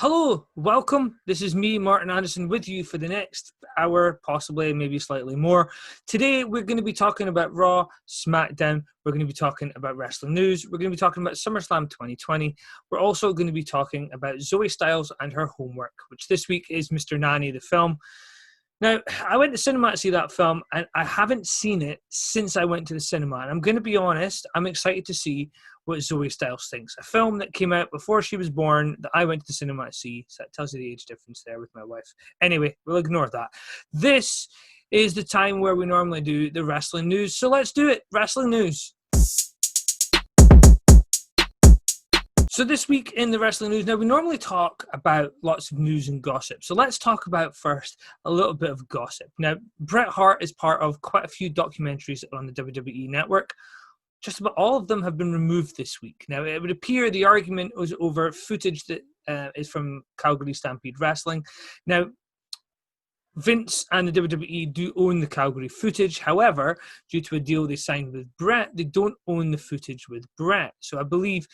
Hello, welcome. This is me, Martin Anderson, with you for the next hour, possibly, maybe slightly more. Today, we're going to be talking about Raw, Smackdown. We're going to be talking about wrestling news. We're going to be talking about Summerslam 2020. We're also going to be talking about Zoey Styles and her homework, which this week is Mr Nanny, the film. Now, I went to cinema to see that film, and I haven't seen it since I went to the cinema. And I'm going to be honest, I'm excited to see what Zoey Styles thinks. A film that came out before she was born that I went to the cinema to see. So that tells you the age difference there with my wife. Anyway, we'll ignore that. This is the time where we normally do the wrestling news. So let's do it. Wrestling news. So this week in the wrestling news, now we normally talk about lots of news and gossip. So let's talk about first a little bit of gossip. Now, Bret Hart is part of quite a few documentaries on the WWE network. Just about all of them have been removed this week. Now, it would appear the argument was over footage that is from Calgary Stampede Wrestling. Now, Vince and the WWE do own the Calgary footage. However, due to a deal they signed with Bret, they don't own the footage with Bret. So I believe,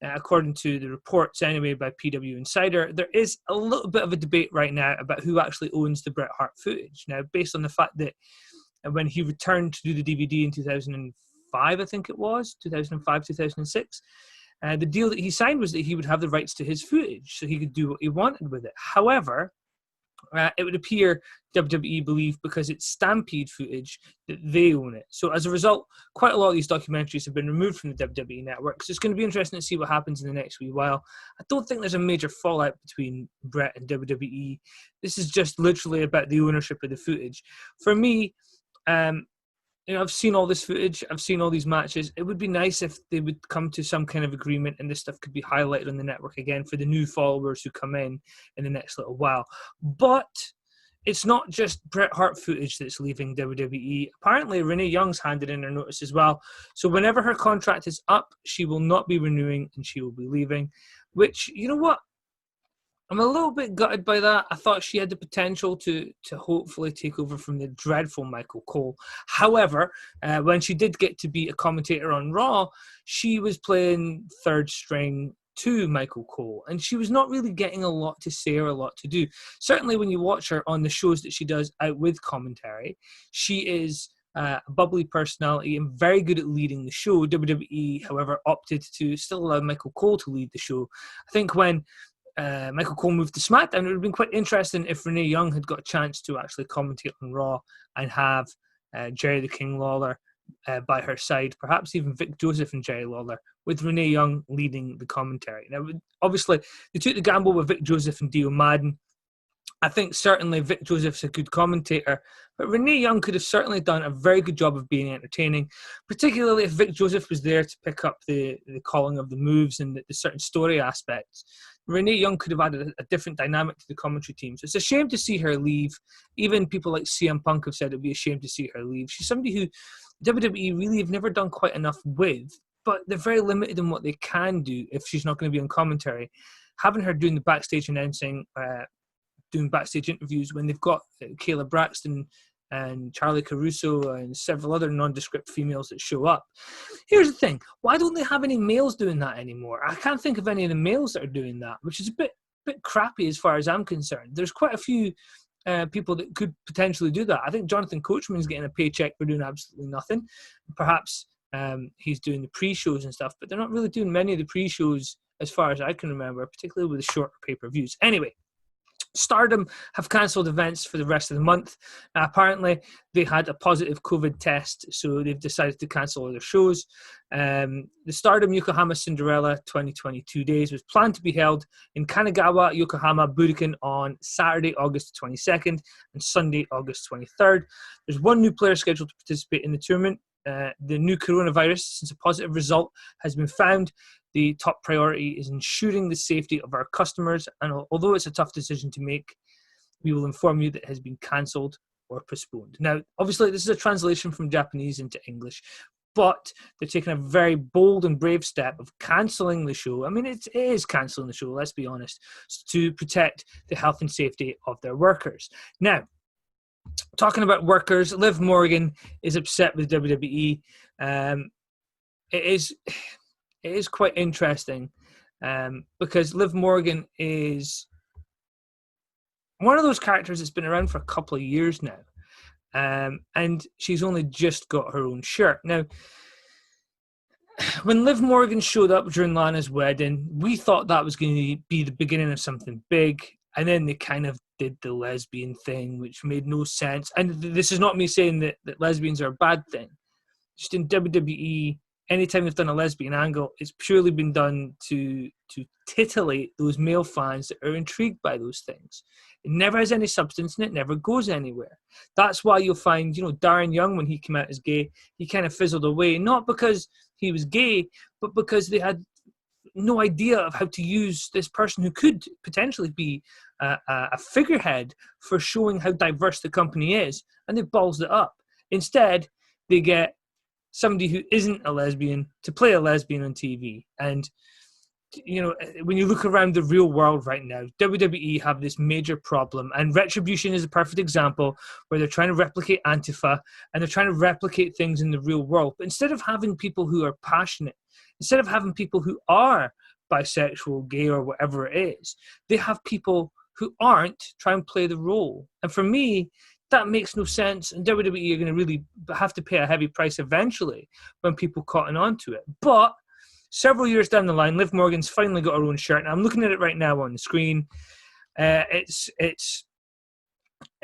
according to the reports anyway by PW Insider, there is a little bit of a debate right now about who actually owns the Bret Hart footage. Now, based on the fact that when he returned to do the DVD in 2005, I think it was, 2005, 2006, the deal that he signed was that he would have the rights to his footage, so he could do what he wanted with it. However, it would appear WWE believe because it's Stampede footage that they own it. So as a result, quite a lot of these documentaries have been removed from the WWE network. So it's going to be interesting to see what happens in the next wee while. I don't think there's a major fallout between Bret and WWE. This is just literally about the ownership of the footage. For me, I've seen all this footage. I've seen all these matches. It would be nice if they would come to some kind of agreement and this stuff could be highlighted on the network again for the new followers who come in the next little while. But it's not just Bret Hart footage that's leaving WWE. Apparently, Renee Young's handed in her notice as well. So whenever her contract is up, she will not be renewing and she will be leaving. Which, you know what? I'm a little bit gutted by that. I thought she had the potential to hopefully take over from the dreadful Michael Cole. However, when she did get to be a commentator on Raw, she was playing third string to Michael Cole, and she was not really getting a lot to say or a lot to do. Certainly when you watch her on the shows that she does out with commentary, she is a bubbly personality and very good at leading the show. WWE, however, opted to still allow Michael Cole to lead the show. I think when Michael Cole moved to SmackDown, it would have been quite interesting if Renee Young had got a chance to actually commentate on Raw and have Jerry the King Lawler by her side, perhaps even Vic Joseph and Jerry Lawler, with Renee Young leading the commentary. Now, obviously, they took the gamble with Vic Joseph and Dio Madden. I think certainly Vic Joseph's a good commentator, but Renee Young could have certainly done a very good job of being entertaining, particularly if Vic Joseph was there to pick up the calling of the moves and the certain story aspects. Renee Young could have added a different dynamic to the commentary team. So it's a shame to see her leave. Even people like CM Punk have said it would be a shame to see her leave. She's somebody who WWE really have never done quite enough with, but they're very limited in what they can do if she's not going to be on commentary. Having her doing the backstage announcing, doing backstage interviews when they've got Kayla Braxton and Charlie Caruso and several other nondescript females that show up. Here's the thing. Why don't they have any males doing that anymore? I can't think of any of the males that are doing that, which is a bit crappy as far as I'm concerned. There's quite a few people that could potentially do that. I think Jonathan Coachman's getting a paycheck for doing absolutely nothing. Perhaps he's doing the pre-shows and stuff, but they're not really doing many of the pre-shows as far as I can remember, particularly with the shorter pay-per-views. Anyway, Stardom have cancelled events for the rest of the month. Apparently, they had a positive COVID test, so they've decided to cancel all their shows. The Stardom Yokohama Cinderella 2022 days was planned to be held in Kanagawa, Yokohama, Budokan on Saturday, August 22nd and Sunday, August 23rd. There's one new player scheduled to participate in the tournament. The new coronavirus, since a positive result has been found, the top priority is ensuring the safety of our customers. And although it's a tough decision to make, we will inform you that it has been cancelled or postponed. Now, obviously, this is a translation from Japanese into English, but they're taking a very bold and brave step of cancelling the show. I mean, it is cancelling the show, let's be honest, to protect the health and safety of their workers. Now, talking about workers, Liv Morgan is upset with WWE. It is quite interesting because Liv Morgan is one of those characters that's been around for a couple of years now, and she's only just got her own shirt. Now, when Liv Morgan showed up during Lana's wedding, we thought that was going to be the beginning of something big, and then they kind of did the lesbian thing, which made no sense. And this is not me saying that lesbians are a bad thing. Just in WWE, anytime they've done a lesbian angle, it's purely been done to titillate those male fans that are intrigued by those things. It never has any substance and it never goes anywhere. That's why you'll find, Darren Young, when he came out as gay, he kind of fizzled away, not because he was gay, but because they had no idea of how to use this person who could potentially be a figurehead for showing how diverse the company is, and they ballsed it up. Instead, they get somebody who isn't a lesbian to play a lesbian on TV. And, when you look around the real world right now, WWE have this major problem, and Retribution is a perfect example where they're trying to replicate Antifa and they're trying to replicate things in the real world. But instead of having people who are passionate, instead of having people who are bisexual, gay, or whatever it is, they have people who aren't try and play the role. And for me, that makes no sense, and WWE are going to really have to pay a heavy price eventually when people cotton on to it. But several years down the line, Liv Morgan's finally got her own shirt, and I'm looking at it right now on the screen. It's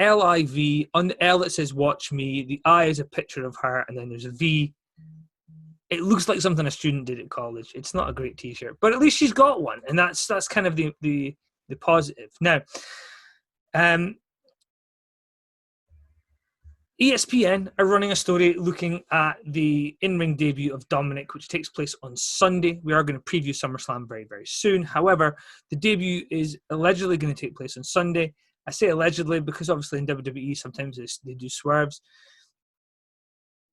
LIV. On the L it says "Watch Me." The I is a picture of her, and then there's a V. It looks like something a student did at college. It's not a great T-shirt, but at least she's got one, and that's kind of the positive. Now, ESPN are running a story looking at the in-ring debut of Dominic, which takes place on Sunday. We are going to preview SummerSlam very, very soon. However, the debut is allegedly going to take place on Sunday. I say allegedly because obviously in WWE sometimes they do swerves.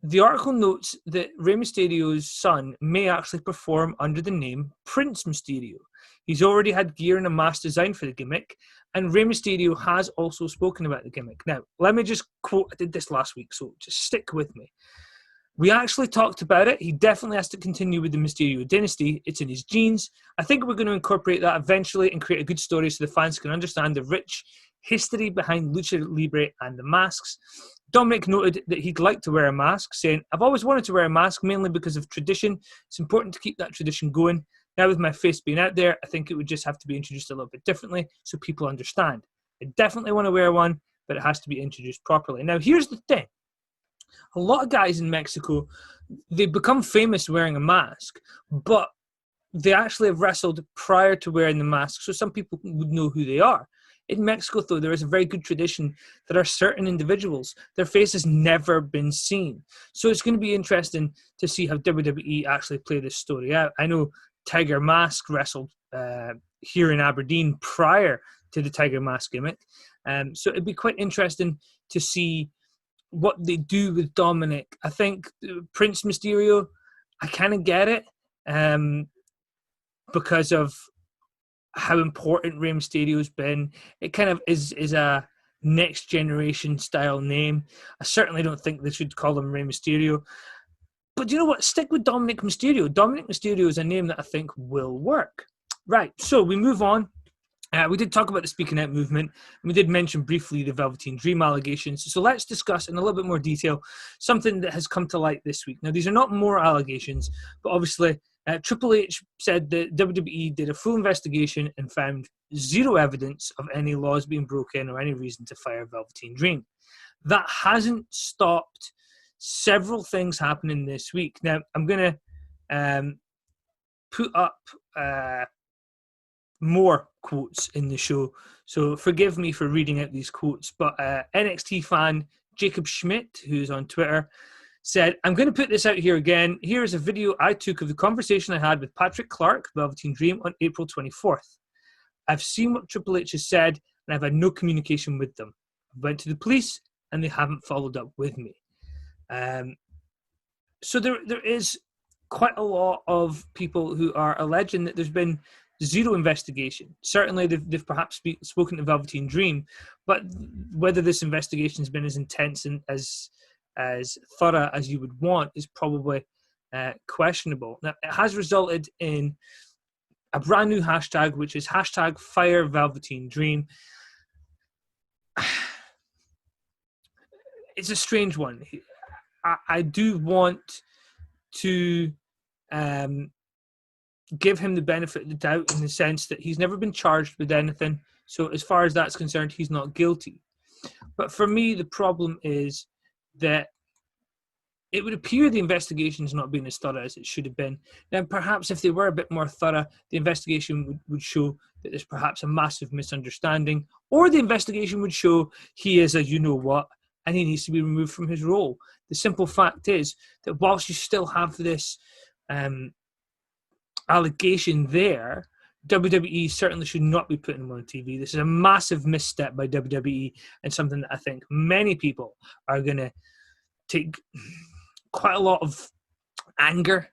The article notes that Rey Mysterio's son may actually perform under the name Prince Mysterio. He's already had gear and a mask designed for the gimmick, and Rey Mysterio has also spoken about the gimmick. Now, let me just quote, I did this last week, so just stick with me. We actually talked about it. He definitely has to continue with the Mysterio dynasty. It's in his genes. I think we're going to incorporate that eventually and create a good story so the fans can understand the rich history behind Lucha Libre and the masks. Dominic noted that he'd like to wear a mask, saying, "I've always wanted to wear a mask, mainly because of tradition. It's important to keep that tradition going. Now with my face being out there, I think it would just have to be introduced a little bit differently so people understand. I definitely want to wear one, but it has to be introduced properly." Now, here's the thing. A lot of guys in Mexico, they become famous wearing a mask, but they actually have wrestled prior to wearing the mask, so some people would know who they are. In Mexico, though, there is a very good tradition that are certain individuals, their face has never been seen. So it's going to be interesting to see how WWE actually play this story out. I know Tiger Mask wrestled here in Aberdeen prior to the Tiger Mask gimmick. So it'd be quite interesting to see what they do with Dominic. I think Prince Mysterio, I kind of get it because of how important Rey Mysterio's been. It kind of is a next generation style name. I certainly don't think they should call him Rey Mysterio. But you know what? Stick with Dominic Mysterio. Dominic Mysterio is a name that I think will work. Right, so we move on. We did talk about the Speaking Out movement, and we did mention briefly the Velveteen Dream allegations. So let's discuss in a little bit more detail something that has come to light this week. Now, these are not more allegations, but obviously Triple H said that WWE did a full investigation and found zero evidence of any laws being broken or any reason to fire Velveteen Dream. That hasn't stopped several things happening this week. Now, I'm going to put up more quotes in the show, so forgive me for reading out these quotes, but NXT fan Jacob Schmidt, who's on Twitter, said, "I'm going to put this out here again. Here is a video I took of the conversation I had with Patrick Clark, Velveteen Dream, on April 24th. I've seen what Triple H has said, and I've had no communication with them. I went to the police, and they haven't followed up with me." So there is quite a lot of people who are alleging that there's been zero investigation. Certainly, they've perhaps spoken to Velveteen Dream, but whether this investigation has been as intense and as thorough as you would want is probably questionable. Now, it has resulted in a brand new hashtag, which is hashtag Fire Velveteen Dream. It's a strange one. I do want to give him the benefit of the doubt in the sense that he's never been charged with anything. So as far as that's concerned, he's not guilty. But for me, the problem is that it would appear the investigation is not being as thorough as it should have been. Then perhaps if they were a bit more thorough, the investigation would show that there's perhaps a massive misunderstanding, or the investigation would show he is a you-know-what and he needs to be removed from his role. The simple fact is that whilst you still have this allegation there, WWE certainly should not be putting him on TV. This is a massive misstep by WWE and something that I think many people are going to take quite a lot of anger,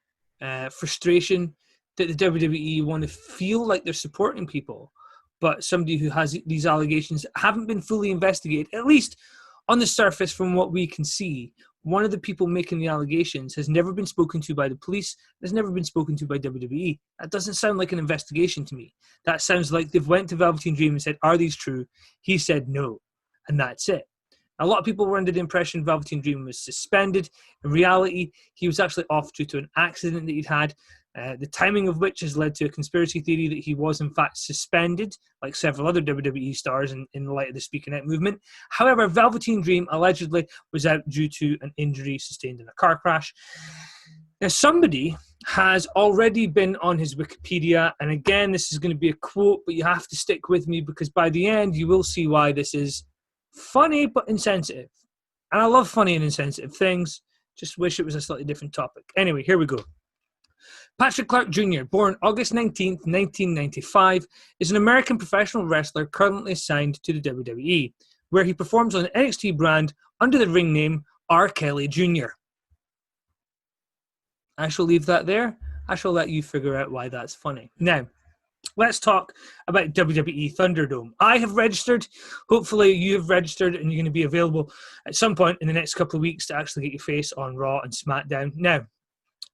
frustration that the WWE want to feel like they're supporting people, but somebody who has these allegations haven't been fully investigated, at least on the surface from what we can see. One of the people making the allegations has never been spoken to by the police, has never been spoken to by WWE. That doesn't sound like an investigation to me. That sounds like they've went to Velveteen Dream and said, are these true? He said no, and that's it. A lot of people were under the impression Velveteen Dream was suspended. In reality, he was actually off due to an accident that he'd had, the timing of which has led to a conspiracy theory that he was in fact suspended, like several other WWE stars in the light of the Speaking Out movement. However, Velveteen Dream allegedly was out due to an injury sustained in a car crash. Now, somebody has already been on his Wikipedia, and again, this is going to be a quote, but you have to stick with me because by the end, you will see why this is funny but insensitive. And I love funny and insensitive things. Just wish it was a slightly different topic. Anyway, here we go. Patrick Clark Jr., born August 19th, 1995, is an American professional wrestler currently signed to the WWE, where he performs on the NXT brand under the ring name R. Kelly Jr. I shall leave that there. I shall let you figure out why that's funny. Now, let's talk about WWE Thunderdome. I have registered. Hopefully you have registered and you're going to be available at some point in the next couple of weeks to actually get your face on Raw and Smackdown. Now,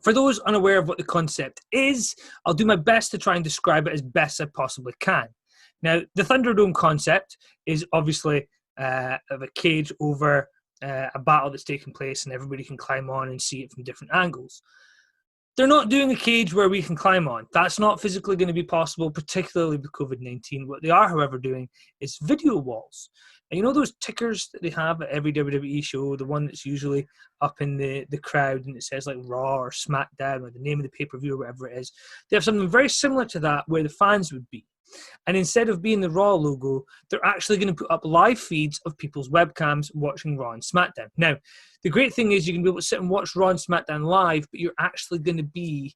for those unaware of what the concept is, I'll do my best to try and describe it as best I possibly can. Now, the Thunderdome concept is obviously of a cage over a battle that's taking place and everybody can climb on and see it from different angles. They're not doing a cage where we can climb on. That's not physically going to be possible, particularly with COVID-19. What they are, however, doing is video walls. And you know those tickers that they have at every WWE show, the one that's usually up in the crowd and it says like Raw or Smackdown or the name of the pay-per-view or whatever it is. They have something very similar to that where the fans would be. And instead of being the Raw logo, they're actually going to put up live feeds of people's webcams watching Raw and Smackdown. Now, the great thing is you can be able to sit and watch Raw and Smackdown live, but you're actually going to be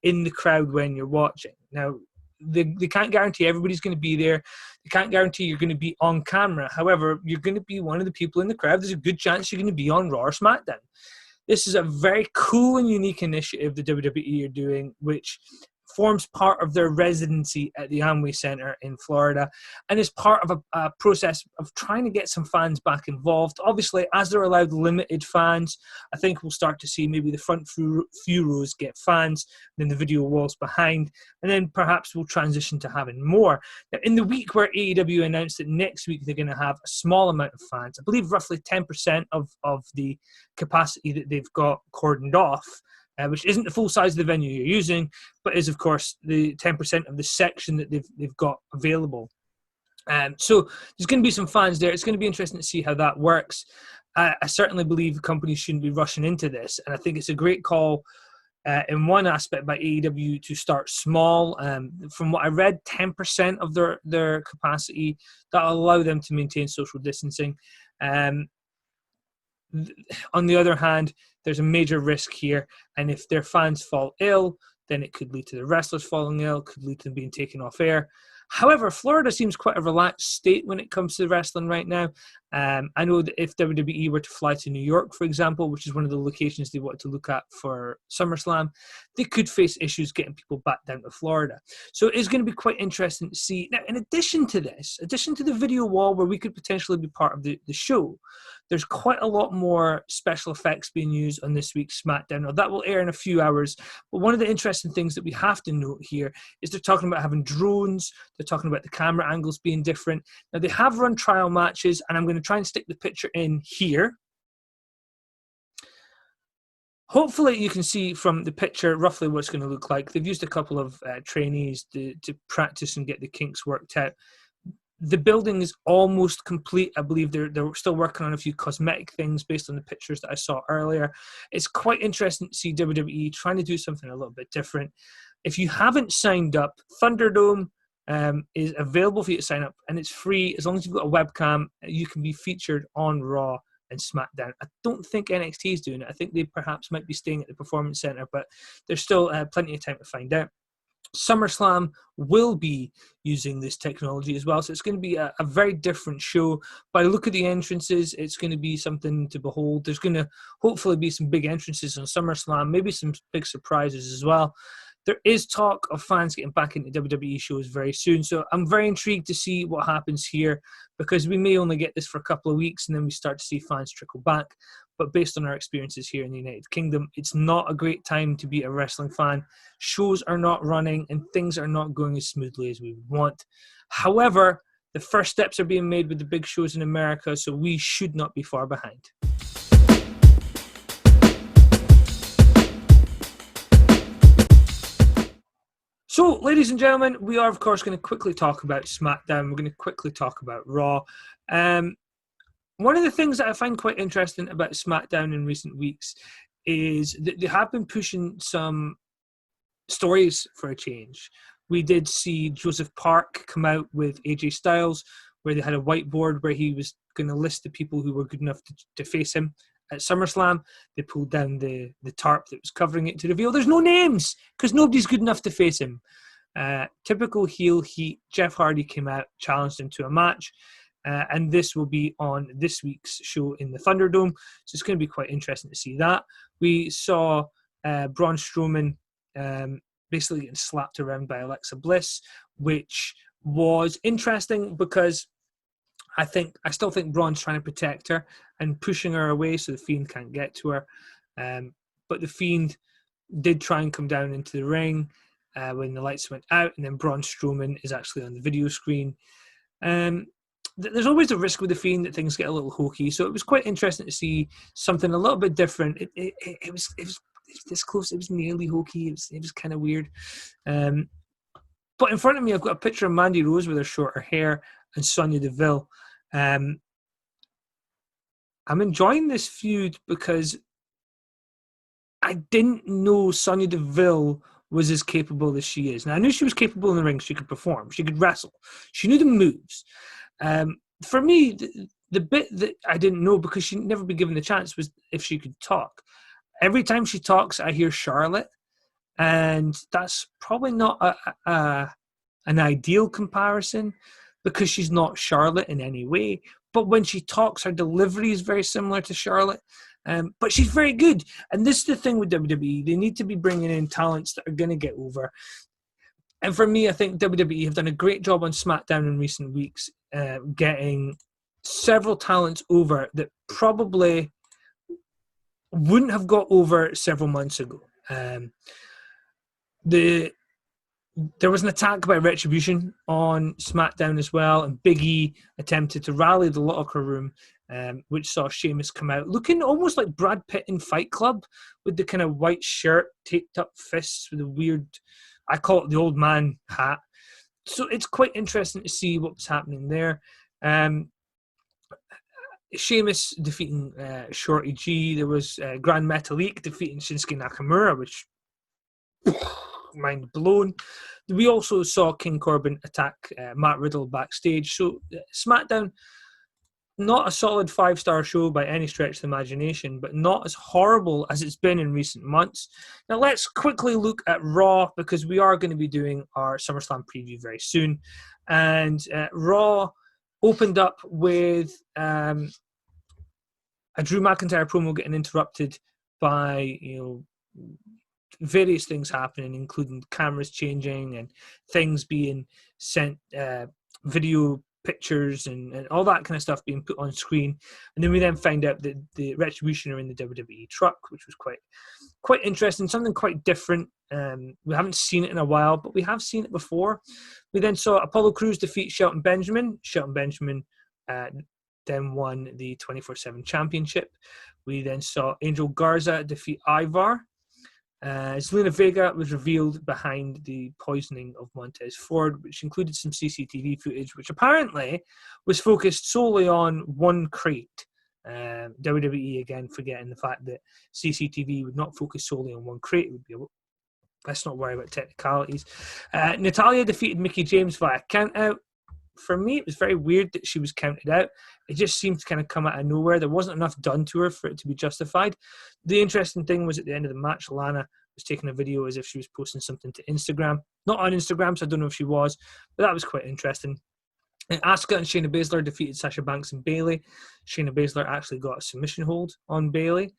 in the crowd when you're watching. Now, they can't guarantee everybody's going to be there. They can't guarantee you're going to be on camera. However, you're going to be one of the people in the crowd. There's a good chance you're going to be on Raw or Smackdown. This is a very cool and unique initiative the WWE are doing, which forms part of their residency at the Amway Center in Florida and is part of a process of trying to get some fans back involved. Obviously, as they're allowed limited fans, I think we'll start to see maybe the front few rows get fans, then the video walls behind, and then perhaps we'll transition to having more. Now, in the week where AEW announced that next week they're going to have a small amount of fans, I believe roughly 10% of the capacity that they've got cordoned off, which isn't the full size of the venue you're using, but is, of course, the 10% of the section that they've got available. So there's going to be some fans there. It's going to be interesting to see how that works. I certainly believe companies shouldn't be rushing into this, and I think it's a great call in one aspect by AEW to start small. From what I read, 10% of their capacity, that'll allow them to maintain social distancing. On the other hand, there's a major risk here, and if their fans fall ill, then it could lead to the wrestlers falling ill, could lead to them being taken off air. However, Florida seems quite a relaxed state when it comes to wrestling right now. I know that if WWE were to fly to New York, for example, which is one of the locations they want to look at for SummerSlam, they could face issues getting people back down to Florida. So it's going to be quite interesting to see. Now, in addition to this, addition to the video wall where we could potentially be part of the show, there's quite a lot more special effects being used on this week's Smackdown. Now, that will air in a few hours, but one of the interesting things that we have to note here is they're talking about having drones, they're talking about the camera angles being different. Now, they have run trial matches, and I'm going to try and stick the picture in here. Hopefully you can see from the picture roughly what it's going to look like. They've used a couple of trainees to practice and get the kinks worked out. The building is almost complete. I believe they're still working on a few cosmetic things based on the pictures that I saw earlier. It's quite interesting to see WWE trying to do something a little bit different. If you haven't signed up, Thunderdome is available for you to sign up, and it's free. As long as you've got a webcam, you can be featured on Raw and SmackDown. I don't think NXT is doing it. I think they perhaps might be staying at the Performance Center, but there's still plenty of time to find out. Summerslam will be using this technology as well, so it's going to be a very different show. By the look of the entrances, it's going to be something to behold. There's going to hopefully be some big entrances on SummerSlam, maybe some big surprises as well. There is talk of fans getting back into WWE shows very soon, so I'm very intrigued to see what happens here, because we may only get this for a couple of weeks and then we start to see fans trickle back. But based on our experiences here in the United Kingdom, it's not a great time to be a wrestling fan. Shows are not running and things are not going as smoothly as we would want. However, the first steps are being made with the big shows in America, so we should not be far behind. So, ladies and gentlemen, we are, of course, going to quickly talk about SmackDown. We're going to quickly talk about Raw. One of the things that I find quite interesting about SmackDown in recent weeks is that they have been pushing some stories for a change. We did see Joseph Park come out with AJ Styles, where they had a whiteboard where he was going to list the people who were good enough to face him at SummerSlam. They pulled down the tarp that was covering it to reveal there's no names because nobody's good enough to face him. Typical heel heat. Jeff Hardy came out, challenged him to a match. And this will be on this week's show in the Thunderdome. So it's going to be quite interesting to see that. We saw Braun Strowman basically getting slapped around by Alexa Bliss, which was interesting because I still think Braun's trying to protect her and pushing her away so the Fiend can't get to her. But the Fiend did try and come down into the ring when the lights went out, and then Braun Strowman is actually on the video screen. There's always a risk with the Fiend that things get a little hokey, so it was quite interesting to see something a little bit different. It was this close. It was nearly hokey. It was kind of weird. But in front of me, I've got a picture of Mandy Rose with her shorter hair and Sonya Deville. I'm enjoying this feud because I didn't know Sonya Deville was as capable as she is. Now, I knew she was capable in the ring. She could perform. She could wrestle. She knew the moves. For me, the bit that I didn't know, because she'd never been given the chance, was if she could talk. Every time she talks, I hear Charlotte, and that's probably not an ideal comparison because she's not Charlotte in any way. But when she talks, her delivery is very similar to Charlotte. But she's very good. And this is the thing with WWE. They need to be bringing in talents that are going to get over. And for me, I think WWE have done a great job on SmackDown in recent weeks, getting several talents over that probably wouldn't have got over several months ago. There was an attack by Retribution on SmackDown as well, and Big E attempted to rally the locker room, which saw Sheamus come out looking almost like Brad Pitt in Fight Club, with the kind of white shirt, taped up fists, with a weird, I call it the old man hat. So it's quite interesting to see what was happening there. Sheamus defeating Shorty G. There was Grand Metalik defeating Shinsuke Nakamura, which mind blown. We also saw King Corbin attack Matt Riddle backstage. So SmackDown, not a solid 5-star show by any stretch of the imagination, but not as horrible as it's been in recent months. Now let's quickly look at Raw, because we are going to be doing our SummerSlam preview very soon. And Raw opened up with a Drew McIntyre promo getting interrupted by, various things happening, including cameras changing and things being sent, video pictures and all that kind of stuff being put on screen. And then we then find out that the Retribution are in the WWE truck, which was quite interesting, something quite different. We haven't seen it in a while, but we have seen it before. We then saw Apollo Crews defeat Shelton Benjamin. Shelton Benjamin then won the 24/7 championship. We then saw Angel Garza defeat Ivar. Zelina Vega was revealed behind the poisoning of Montez Ford, which included some CCTV footage, which apparently was focused solely on one crate. WWE, again, forgetting the fact that CCTV would not focus solely on one crate. It would be let's not worry about technicalities. Natalya defeated Mickie James via count-out. For me, it was very weird that she was counted out. It just seemed to kind of come out of nowhere. There wasn't enough done to her for it to be justified. The interesting thing was at the end of the match, Lana was taking a video as if she was posting something to Instagram. Not on Instagram, so I don't know if she was, but that was quite interesting. And Asuka and Shayna Baszler defeated Sasha Banks and Bayley. Shayna Baszler actually got a submission hold on Bayley.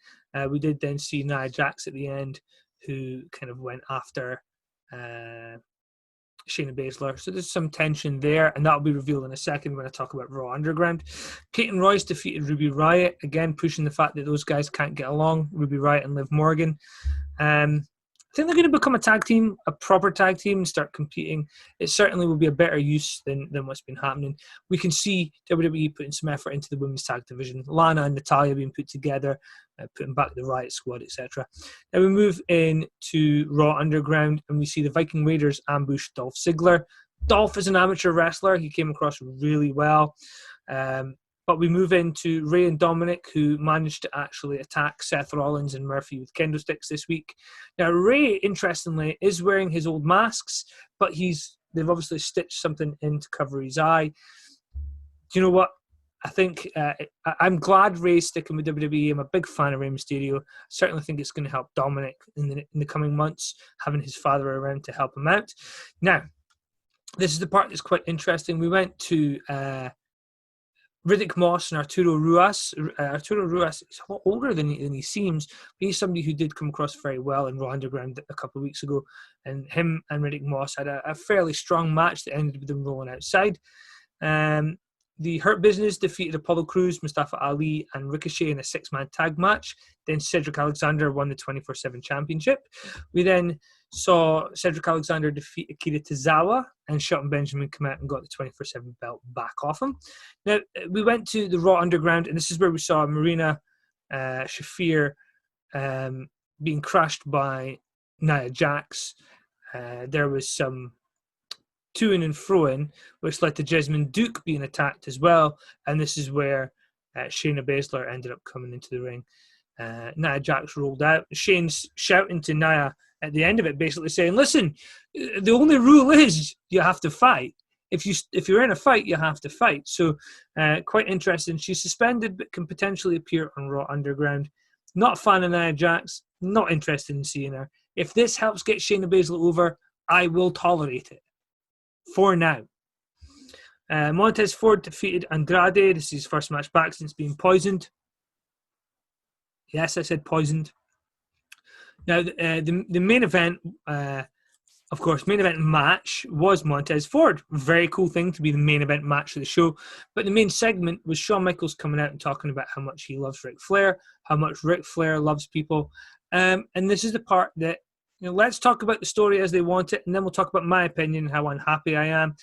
We did then see Nia Jax at the end, who kind of went after Shayna Baszler. So there's some tension there, and that'll be revealed in a second when I talk about Raw Underground. Peyton Royce defeated Ruby Riott, again pushing the fact that those guys can't get along, Ruby Riott and Liv Morgan. I think they're going to become a tag team, a proper tag team, and start competing. It certainly will be a better use than what's been happening. We can see WWE putting some effort into the women's tag division. Lana and Natalya being put together, putting back the Riott Squad, etc. Then we move into Raw Underground, and we see the Viking Raiders ambush Dolph Ziggler. Dolph is an amateur wrestler. He came across really well. But we move into Rey and Dominic, who managed to actually attack Seth Rollins and Murphy with kendo sticks this week. Now, Rey, interestingly, is wearing his old masks, but they've obviously stitched something in to cover his eye. Do you know what? I think I'm glad Rey's sticking with WWE. I'm a big fan of Rey Mysterio. I certainly think it's going to help Dominic in the coming months, having his father around to help him out. Now, this is the part that's quite interesting. We went to Riddick Moss and Arturo Ruas. Arturo Ruas is a lot older than he seems, but he's somebody who did come across very well in Raw Underground a couple of weeks ago. And him and Riddick Moss had a fairly strong match that ended with them rolling outside. The Hurt Business defeated Apollo Crews, Mustafa Ali, and Ricochet in a six-man tag match. Then Cedric Alexander won the 24/7 championship. We then saw Cedric Alexander defeat Akira Tozawa, and Shelton Benjamin come out and got the 24/7 belt back off him. Now, we went to the Raw Underground, and this is where we saw Marina Shafir being crushed by Nia Jax. There was some to-in and fro-in, which led to Jessamine Duke being attacked as well. And this is where Shayna Baszler ended up coming into the ring. Nia Jax rolled out. Shane's shouting to Nia at the end of it, basically saying, listen, the only rule is you have to fight. If you're in a fight, you have to fight. So quite interesting. She's suspended, but can potentially appear on Raw Underground. Not a fan of Nia Jax. Not interested in seeing her. If this helps get Shayna Baszler over, I will tolerate it. For now. Montez Ford defeated Andrade. This is his first match back since being poisoned. Yes, I said poisoned. Now, the main event, of course, main event match was Montez Ford. Very cool thing to be the main event match of the show. But the main segment was Shawn Michaels coming out and talking about how much he loves Ric Flair, how much Ric Flair loves people. And this is the part that, let's talk about the story as they want it, and then we'll talk about my opinion, how unhappy I am.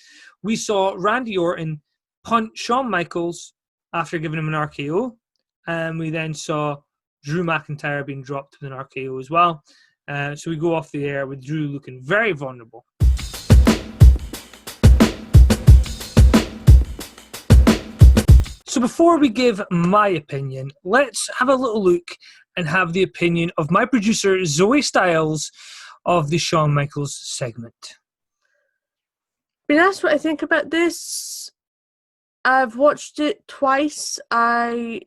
We saw Randy Orton punt Shawn Michaels after giving him an RKO, and we then saw Drew McIntyre being dropped with an RKO as well. So we go off the air with Drew looking very vulnerable. So before we give my opinion, let's have a little look and have the opinion of my producer, Zoey Styles, of the Shawn Michaels segment. Being asked what I think about this, I've watched it twice. I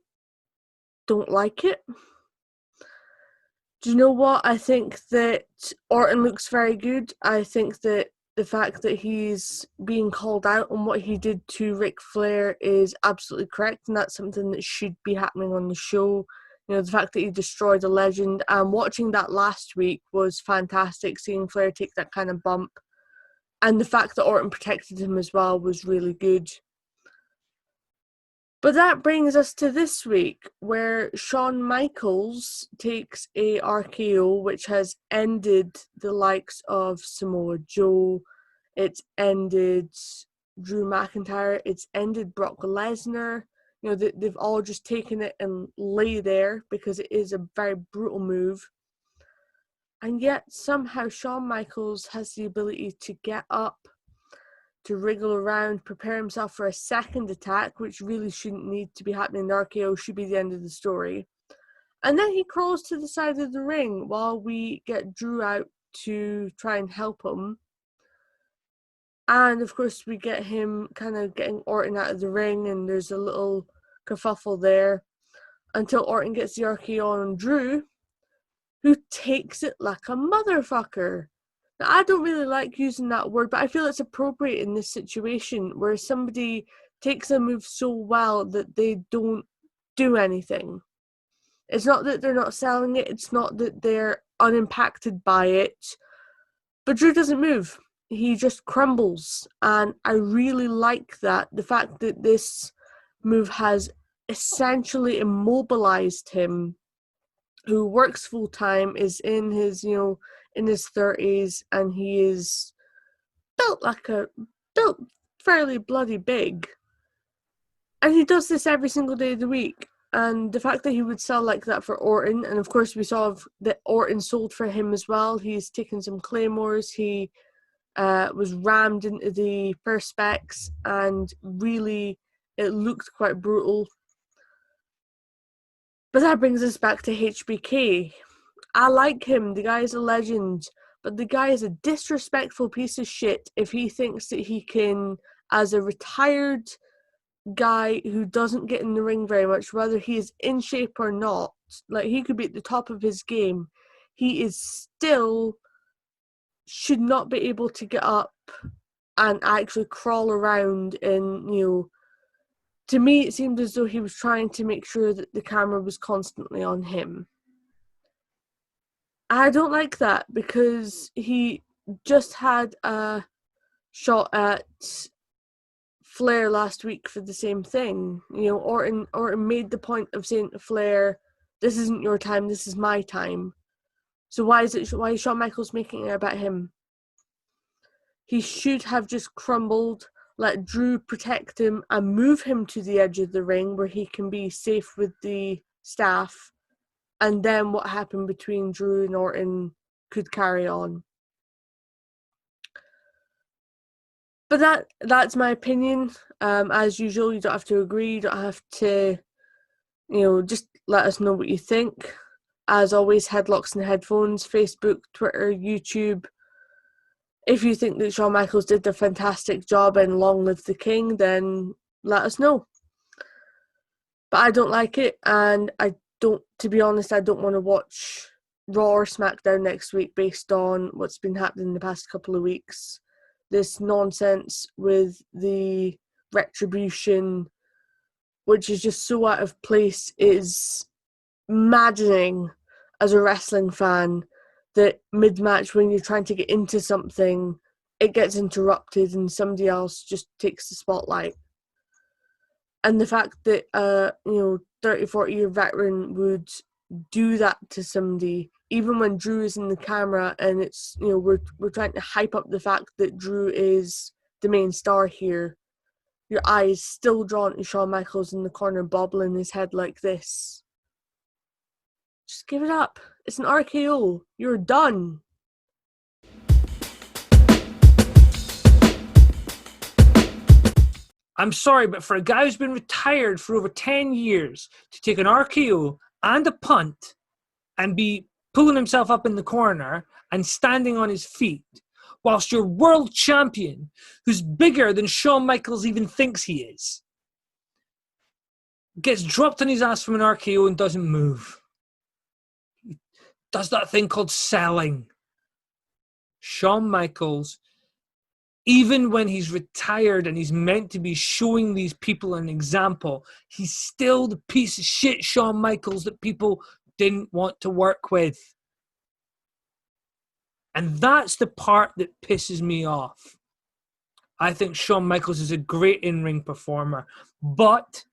don't like it. Do you know what? I think that Orton looks very good. I think that the fact that he's being called out on what he did to Ric Flair is absolutely correct, and that's something that should be happening on the show. The fact that he destroyed a legend, and watching that last week was fantastic, seeing Flair take that kind of bump. And the fact that Orton protected him as well was really good. But that brings us to this week, where Shawn Michaels takes a RKO, which has ended the likes of Samoa Joe, it's ended Drew McIntyre, it's ended Brock Lesnar. You know, they've all just taken it and lay there because it is a very brutal move. And yet somehow Shawn Michaels has the ability to get up, to wriggle around, prepare himself for a second attack, which really shouldn't need to be happening. The RKO should be the end of the story. And then he crawls to the side of the ring while we get Drew out to try and help him. And of course, we get him kind of getting Orton out of the ring, and there's a little kerfuffle there until Orton gets the RKO on Drew, who takes it like a motherfucker. Now, I don't really like using that word, but I feel it's appropriate in this situation where somebody takes a move so well that they don't do anything. It's not that they're not selling it, it's not that they're unimpacted by it, but Drew doesn't move. He just crumbles, and I really like that. The fact that this move has essentially immobilized him, who works full time, is in his, in his 30s, and he is built fairly bloody big. And he does this every single day of the week. And the fact that he would sell like that for Orton, and of course we saw that Orton sold for him as well. He's taken some claymores. He was rammed into the perspex, and really it looked quite brutal. But that brings us back to HBK. I like him. The guy's a legend. But the guy is a disrespectful piece of shit if he thinks that he can, as a retired guy who doesn't get in the ring very much, whether he is in shape or not, like he could be at the top of his game, he is still should not be able to get up and actually crawl around. And to me it seemed as though he was trying to make sure that the camera was constantly on him. I don't like that because he just had a shot at Flair last week for the same thing. Orton made the point of saying to Flair, "This isn't your time, this is my time." So why is Shawn Michaels making it about him? He should have just crumbled, let Drew protect him, and move him to the edge of the ring where he can be safe with the staff. And then what happened between Drew and Orton could carry on. But that's my opinion. As usual, you don't have to agree. You don't have to, just let us know what you think. As always, Headlocks and Headphones, Facebook, Twitter, YouTube. If you think that Shawn Michaels did a fantastic job and long live the king, then let us know. But I don't like it, and to be honest, I don't want to watch Raw or Smackdown next week based on what's been happening in the past couple of weeks. This nonsense with the retribution, which is just so out of place, is maddening as a wrestling fan, that mid-match when you're trying to get into something, it gets interrupted and somebody else just takes the spotlight. And the fact that 30, 40-year veteran would do that to somebody, even when Drew is in the camera, and it's, we're trying to hype up the fact that Drew is the main star here, your eyes still drawn to Shawn Michaels in the corner bobbling his head like this. Just give it up. It's an RKO. You're done. I'm sorry, but for a guy who's been retired for over 10 years to take an RKO and a punt and be pulling himself up in the corner and standing on his feet, whilst your world champion, who's bigger than Shawn Michaels even thinks he is, gets dropped on his ass from an RKO and doesn't move. He does that thing called selling. Shawn Michaels, even when he's retired and he's meant to be showing these people an example, he's still the piece of shit Shawn Michaels that people didn't want to work with. And that's the part that pisses me off. I think Shawn Michaels is a great in-ring performer, but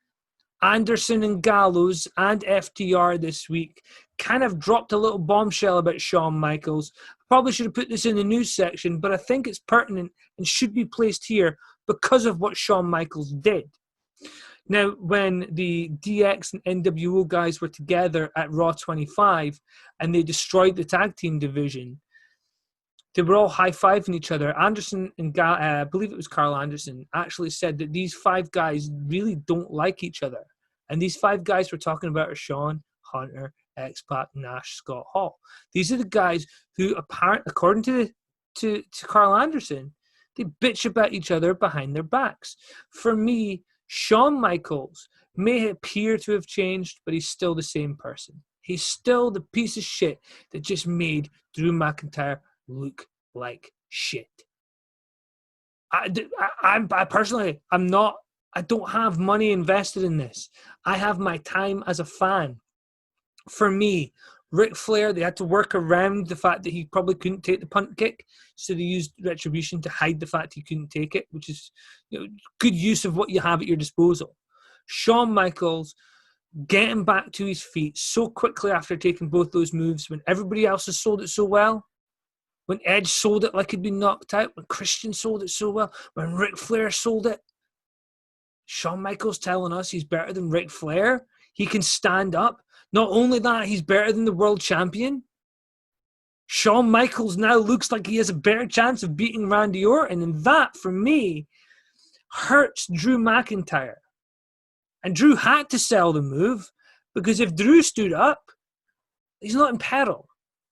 Anderson and Gallows and FTR this week kind of dropped a little bombshell about Shawn Michaels. Probably should have put this in the news section, but I think it's pertinent and should be placed here because of what Shawn Michaels did. Now, when the DX and NWO guys were together at Raw 25 and they destroyed the tag team division, they were all high-fiving each other. Anderson and I believe it was Carl Anderson, actually said that these 5 guys really don't like each other. And these 5 guys we're talking about are Shawn, Hunter, X-Pac, Nash, Scott Hall. These are the guys who, according to Carl Anderson, they bitch about each other behind their backs. For me, Shawn Michaels may appear to have changed, but he's still the same person. He's still the piece of shit that just made Drew McIntyre look like shit. I personally, I don't have money invested in this. I have my time as a fan. For me, Ric Flair, they had to work around the fact that he probably couldn't take the punt kick, so they used Retribution to hide the fact he couldn't take it, which is good use of what you have at your disposal. Shawn Michaels getting back to his feet so quickly after taking both those moves when everybody else has sold it so well. When Edge sold it like he'd been knocked out, when Christian sold it so well, when Ric Flair sold it. Shawn Michaels telling us he's better than Ric Flair. He can stand up. Not only that, he's better than the world champion. Shawn Michaels now looks like he has a better chance of beating Randy Orton. And that, for me, hurts Drew McIntyre. And Drew had to sell the move because if Drew stood up, he's not in peril.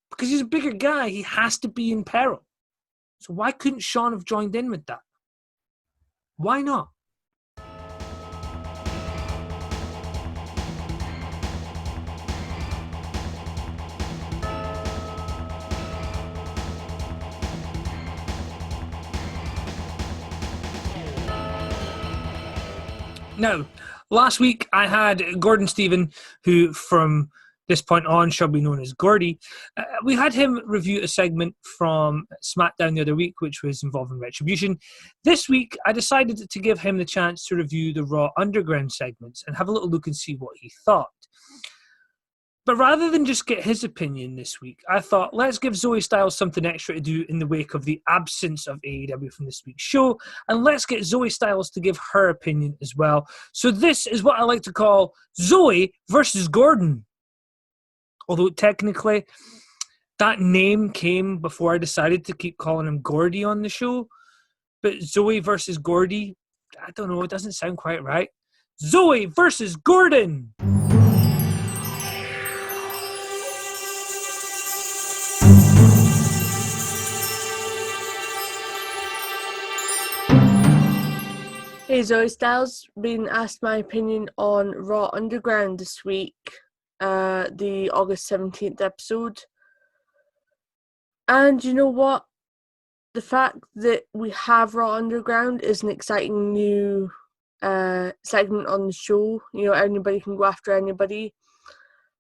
Because he's a bigger guy, he has to be in peril. So why couldn't Shawn have joined in with that? Why not? Now, last week I had Gordon Stephen, who from this point on shall be known as Gordy. We had him review a segment from Smackdown the other week, which was involving Retribution. This week, I decided to give him the chance to review the Raw Underground segments and have a little look and see what he thought. But rather than just get his opinion this week, I thought, let's give Zoey Styles something extra to do in the wake of the absence of AEW from this week's show, and let's get Zoey Styles to give her opinion as well. So this is what I like to call Zoey versus Gordon. Although technically, that name came before I decided to keep calling him Gordy on the show. But Zoey versus Gordy, I don't know, it doesn't sound quite right. Zoey versus Gordon! Hey, Zoey Styles, been asked my opinion on Raw Underground this week, the August 17th episode. And you know what? The fact that we have Raw Underground is an exciting new segment on the show. You know, anybody can go after anybody.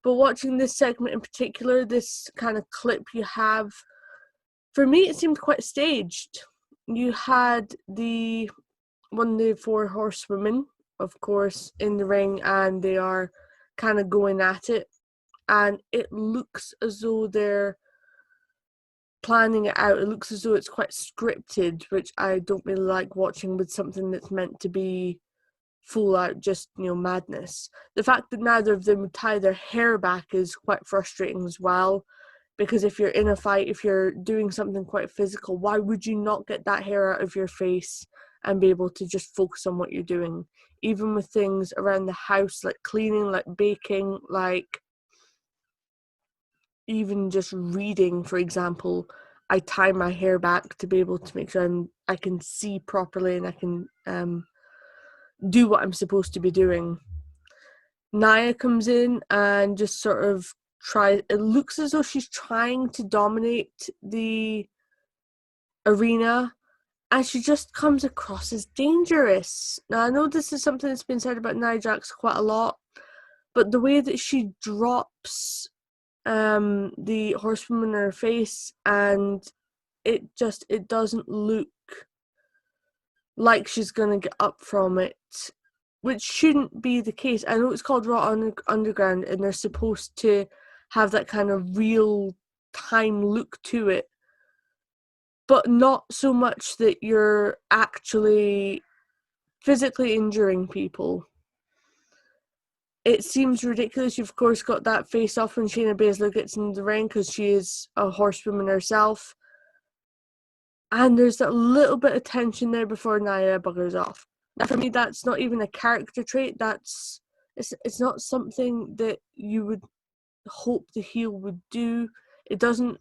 But watching this segment in particular, this kind of clip you have, for me it seemed quite staged. You had one of the 4 horsewomen, of course, in the ring, and they are kind of going at it. And it looks as though they're planning it out. It looks as though it's quite scripted, which I don't really like watching with something that's meant to be full out just, madness. The fact that neither of them tie their hair back is quite frustrating as well. Because if you're in a fight, if you're doing something quite physical, why would you not get that hair out of your face and be able to just focus on what you're doing? Even with things around the house, like cleaning, like baking, like even just reading, for example, I tie my hair back to be able to make sure I can see properly and I can do what I'm supposed to be doing. Nia comes in and just sort of it looks as though she's trying to dominate the arena, and she just comes across as dangerous. Now, I know this is something that's been said about Nia Jax quite a lot, but the way that she drops the horsewoman in her face, and it doesn't look like she's gonna get up from it. which shouldn't be the case. I know it's called Raw Underground, and they're supposed to have that kind of real time look to it, but not so much that you're actually physically injuring people. It seems ridiculous. You've of course got that face off when Shayna Baszler gets in the ring because she is a horsewoman herself. And there's that little bit of tension there before Nia buggers off. Now, for me, that's not even a character trait. It's not something that you would hope the heel would do. It doesn't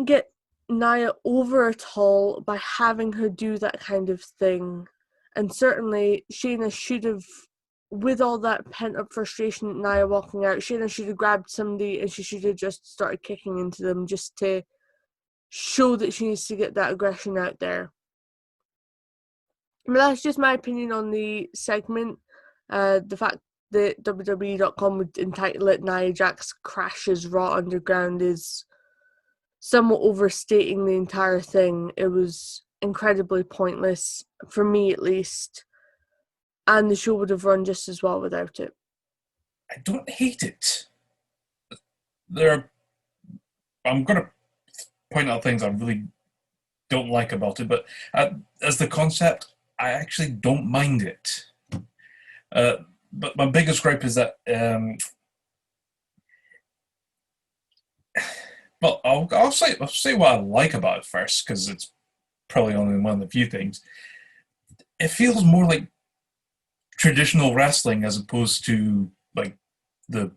get Nia over at all by having her do that kind of thing. And certainly Shayna should have, with all that pent-up frustration at Nia walking out, Shayna should have grabbed somebody and she should have just started kicking into them just to show that she needs to get that aggression out there. But that's just my opinion on the segment. The fact that WWE.com would entitle it Nia Jax Crashes Raw Underground is somewhat overstating the entire thing. It was incredibly pointless, for me at least, and the show would have run just as well without it. I don't hate it. I'm going to point out things I really don't like about it, but as the concept, I actually don't mind it. But my biggest gripe is that well, I'll say what I like about it first, because it's probably only one of the few things. It feels more like traditional wrestling as opposed to like the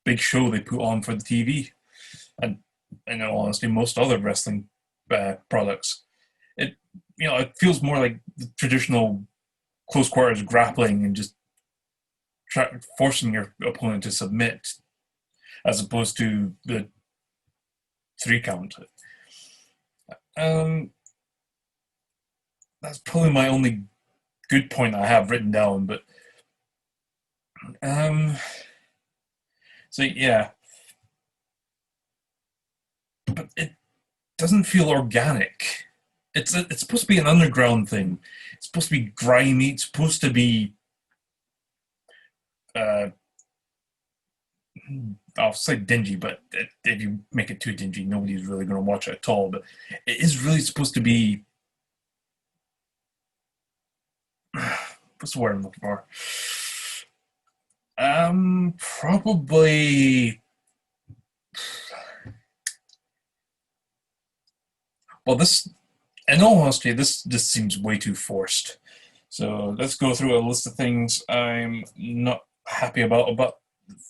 big show they put on for the TV, and in all honesty, most other wrestling products. It feels more like the traditional close quarters grappling and just forcing your opponent to submit, as opposed to the 3 count. That's probably my only good point I have written down, but so yeah, but it doesn't feel organic. It's supposed to be an underground thing. It's supposed to be grimy. It's supposed to be I'll say dingy, but if you make it too dingy, nobody's really going to watch it at all. But it is really supposed to be what's the word I'm looking for? Probably. Well, in all honesty, this just seems way too forced. So let's go through a list of things I'm not happy about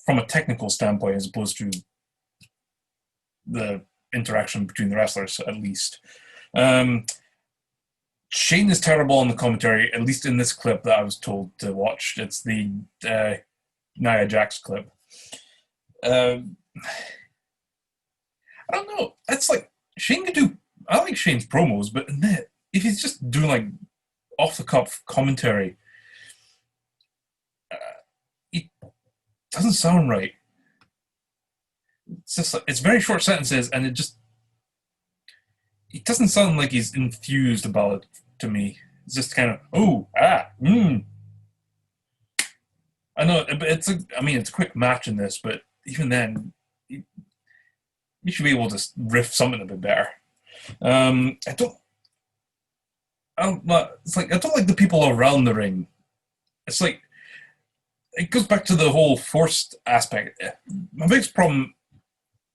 from a technical standpoint, as opposed to the interaction between the wrestlers, at least. Shane is terrible on the commentary, at least in this clip that I was told to watch. It's the Nia Jax clip. I don't know. It's like Shane could do. I like Shane's promos, but if he's just doing like off the cuff commentary, it doesn't sound right. It's just like, it's very short sentences, and it doesn't sound like he's enthused about it to me. It's just kind of I know, but it's a quick match in this, but even then, you should be able to riff something a bit better. I don't like the people around the ring. It's like it goes back to the whole forced aspect. My biggest problem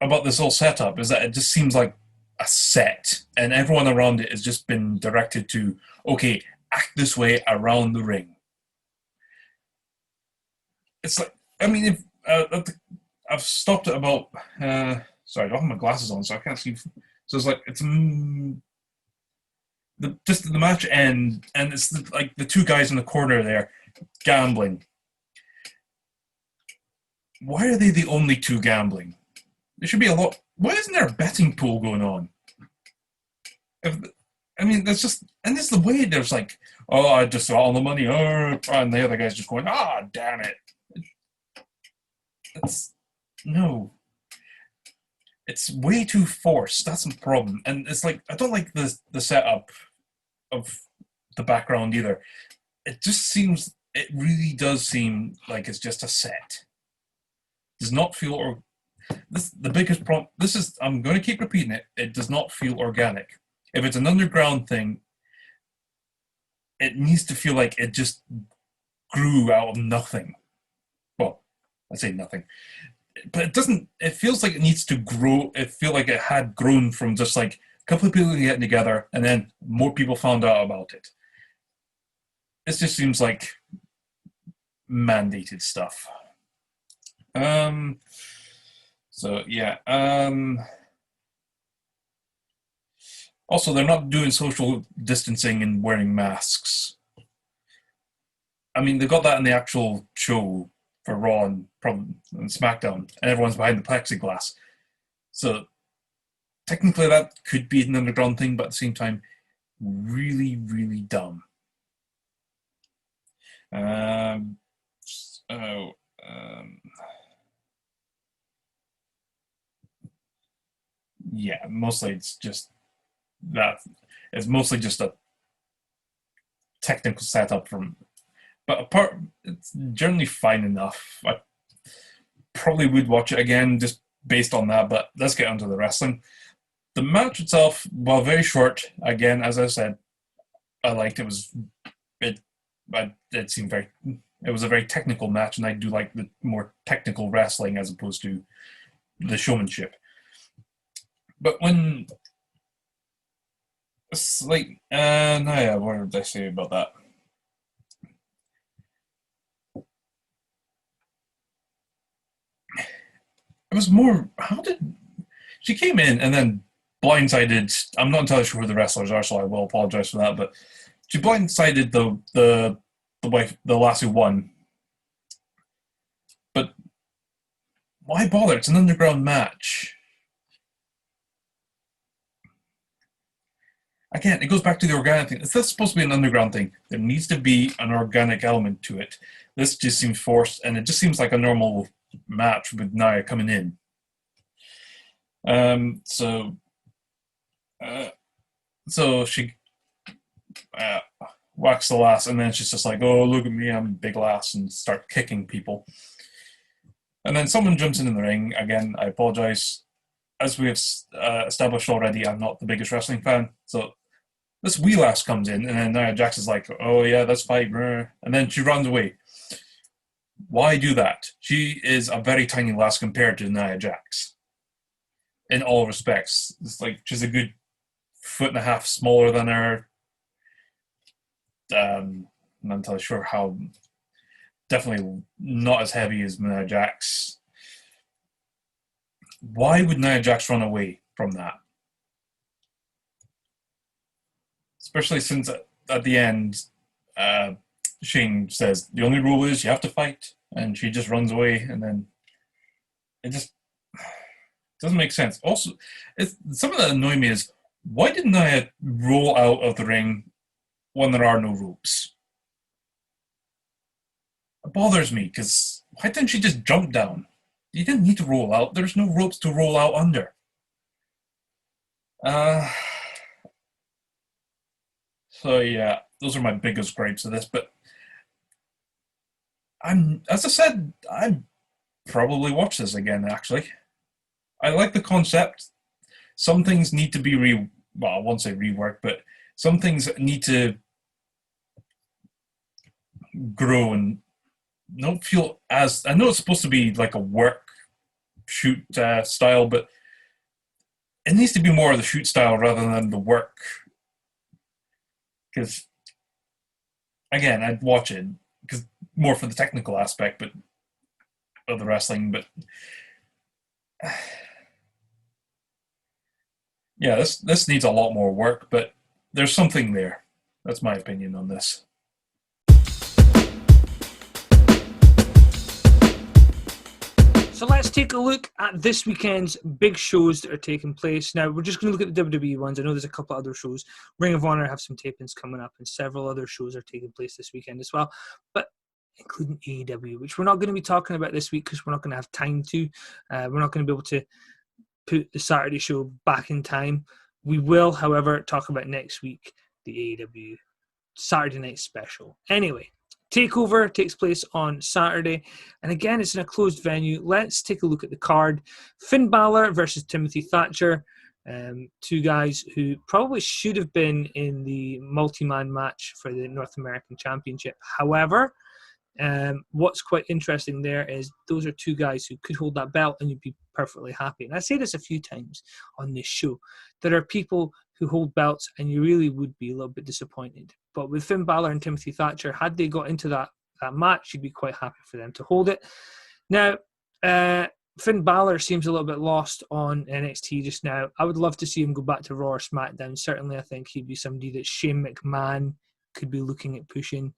about this whole setup is that it just seems like a set, and everyone around it has just been directed to, okay, act this way around the ring. It's like, if I've stopped at about sorry, I don't have my glasses on, so I can't see. So it's like just the match end, and it's like the 2 guys in the corner there gambling. Why are they the only 2 gambling? There should be a lot. Why isn't there a betting pool going on? That's just, and it's the way there's like, I just saw all the money, and the other guy's just going, damn it. No. It's way too forced. That's the problem. And it's like, I don't like the setup of the background either. it really does seem like it's just a set. Does not feel, or this the biggest problem. I'm going to keep repeating it. It does not feel organic. If it's an underground thing, it needs to feel like it just grew out of nothing. Well, I say nothing, but it doesn't. It feels like it needs to grow. It feels like it had grown from just like a couple of people getting together, and then more people found out about it. This just seems like mandated stuff. So yeah. Also, they're not doing social distancing and wearing masks. I mean, they got that in the actual show for Raw and Smackdown, and everyone's behind the plexiglass. So technically, that could be an underground thing, but at the same time, really, really dumb. Yeah, mostly it's just that. It's mostly just a technical setup but it's generally fine enough. I probably would watch it again just based on that, but let's get onto the wrestling. The match itself, while very short, again, as I said, I liked it. It seemed it was a very technical match, and I do like the more technical wrestling as opposed to the showmanship. But when it's like, no, yeah, what did I say about that? It was more, she came in and then blindsided, I'm not entirely sure who the wrestlers are, so I will apologize for that, but she blindsided the wife, the last who won. But why bother? It's an underground match. Again, it goes back to the organic thing. If this is supposed to be an underground thing, there needs to be an organic element to it. This just seems forced, and it just seems like a normal match with Nia coming in. So she whacks the lass, and then she's just like, "Oh, look at me, I'm a big lass," and start kicking people. And then someone jumps in the ring. Again, I apologize. As we have established already, I'm not the biggest wrestling fan, so this wee lass comes in, and then Nia Jax is like, "Oh yeah, that's fine," and then she runs away. Why do that? She is a very tiny lass compared to Nia Jax. In all respects. It's like she's a good 1.5 feet smaller than her. I'm not entirely sure how. Definitely not as heavy as Nia Jax. Why would Nia Jax run away from that? Especially since at the end, Shane says the only rule is you have to fight, and she just runs away, and then it just doesn't make sense. Also, something that annoyed me is, why didn't I roll out of the ring when there are no ropes? It bothers me, because why didn't she just jump down? You didn't need to roll out. There's no ropes to roll out under. So yeah, those are my biggest gripes of this, but as I said, I'd probably watch this again, actually. I like the concept. Some things need to be I won't say reworked, but some things need to grow and don't feel as... I know it's supposed to be like a work shoot style, but it needs to be more of the shoot style rather than the work. Because, again, I'd watch it because more for the technical aspect of the wrestling, but yeah, this needs a lot more work, but there's something there. That's my opinion on this. So let's take a look at this weekend's big shows that are taking place. Now, we're just going to look at the WWE ones. I know there's a couple of other shows. Ring of Honor have some tapings coming up, and several other shows are taking place this weekend as well, but including AEW, which we're not going to be talking about this week because we're not going to have time to. We're not going to be able to put the Saturday show back in time. We will, however, talk about next week, the AEW Saturday Night Special. Anyway, Takeover takes place on Saturday, and again, it's in a closed venue. Let's take a look at the card. Finn Balor versus Timothy Thatcher, two guys who probably should have been in the multi-man match for the North American Championship. However, what's quite interesting there is those are two guys who could hold that belt and you'd be perfectly happy. And I say this a few times on this show. There are people who hold belts and you really would be a little bit disappointed. But with Finn Balor and Timothy Thatcher, had they got into that match, you'd be quite happy for them to hold it. Now, Finn Balor seems a little bit lost on NXT just now. I would love to see him go back to Raw or SmackDown. Certainly, I think he'd be somebody that Shane McMahon could be looking at pushing.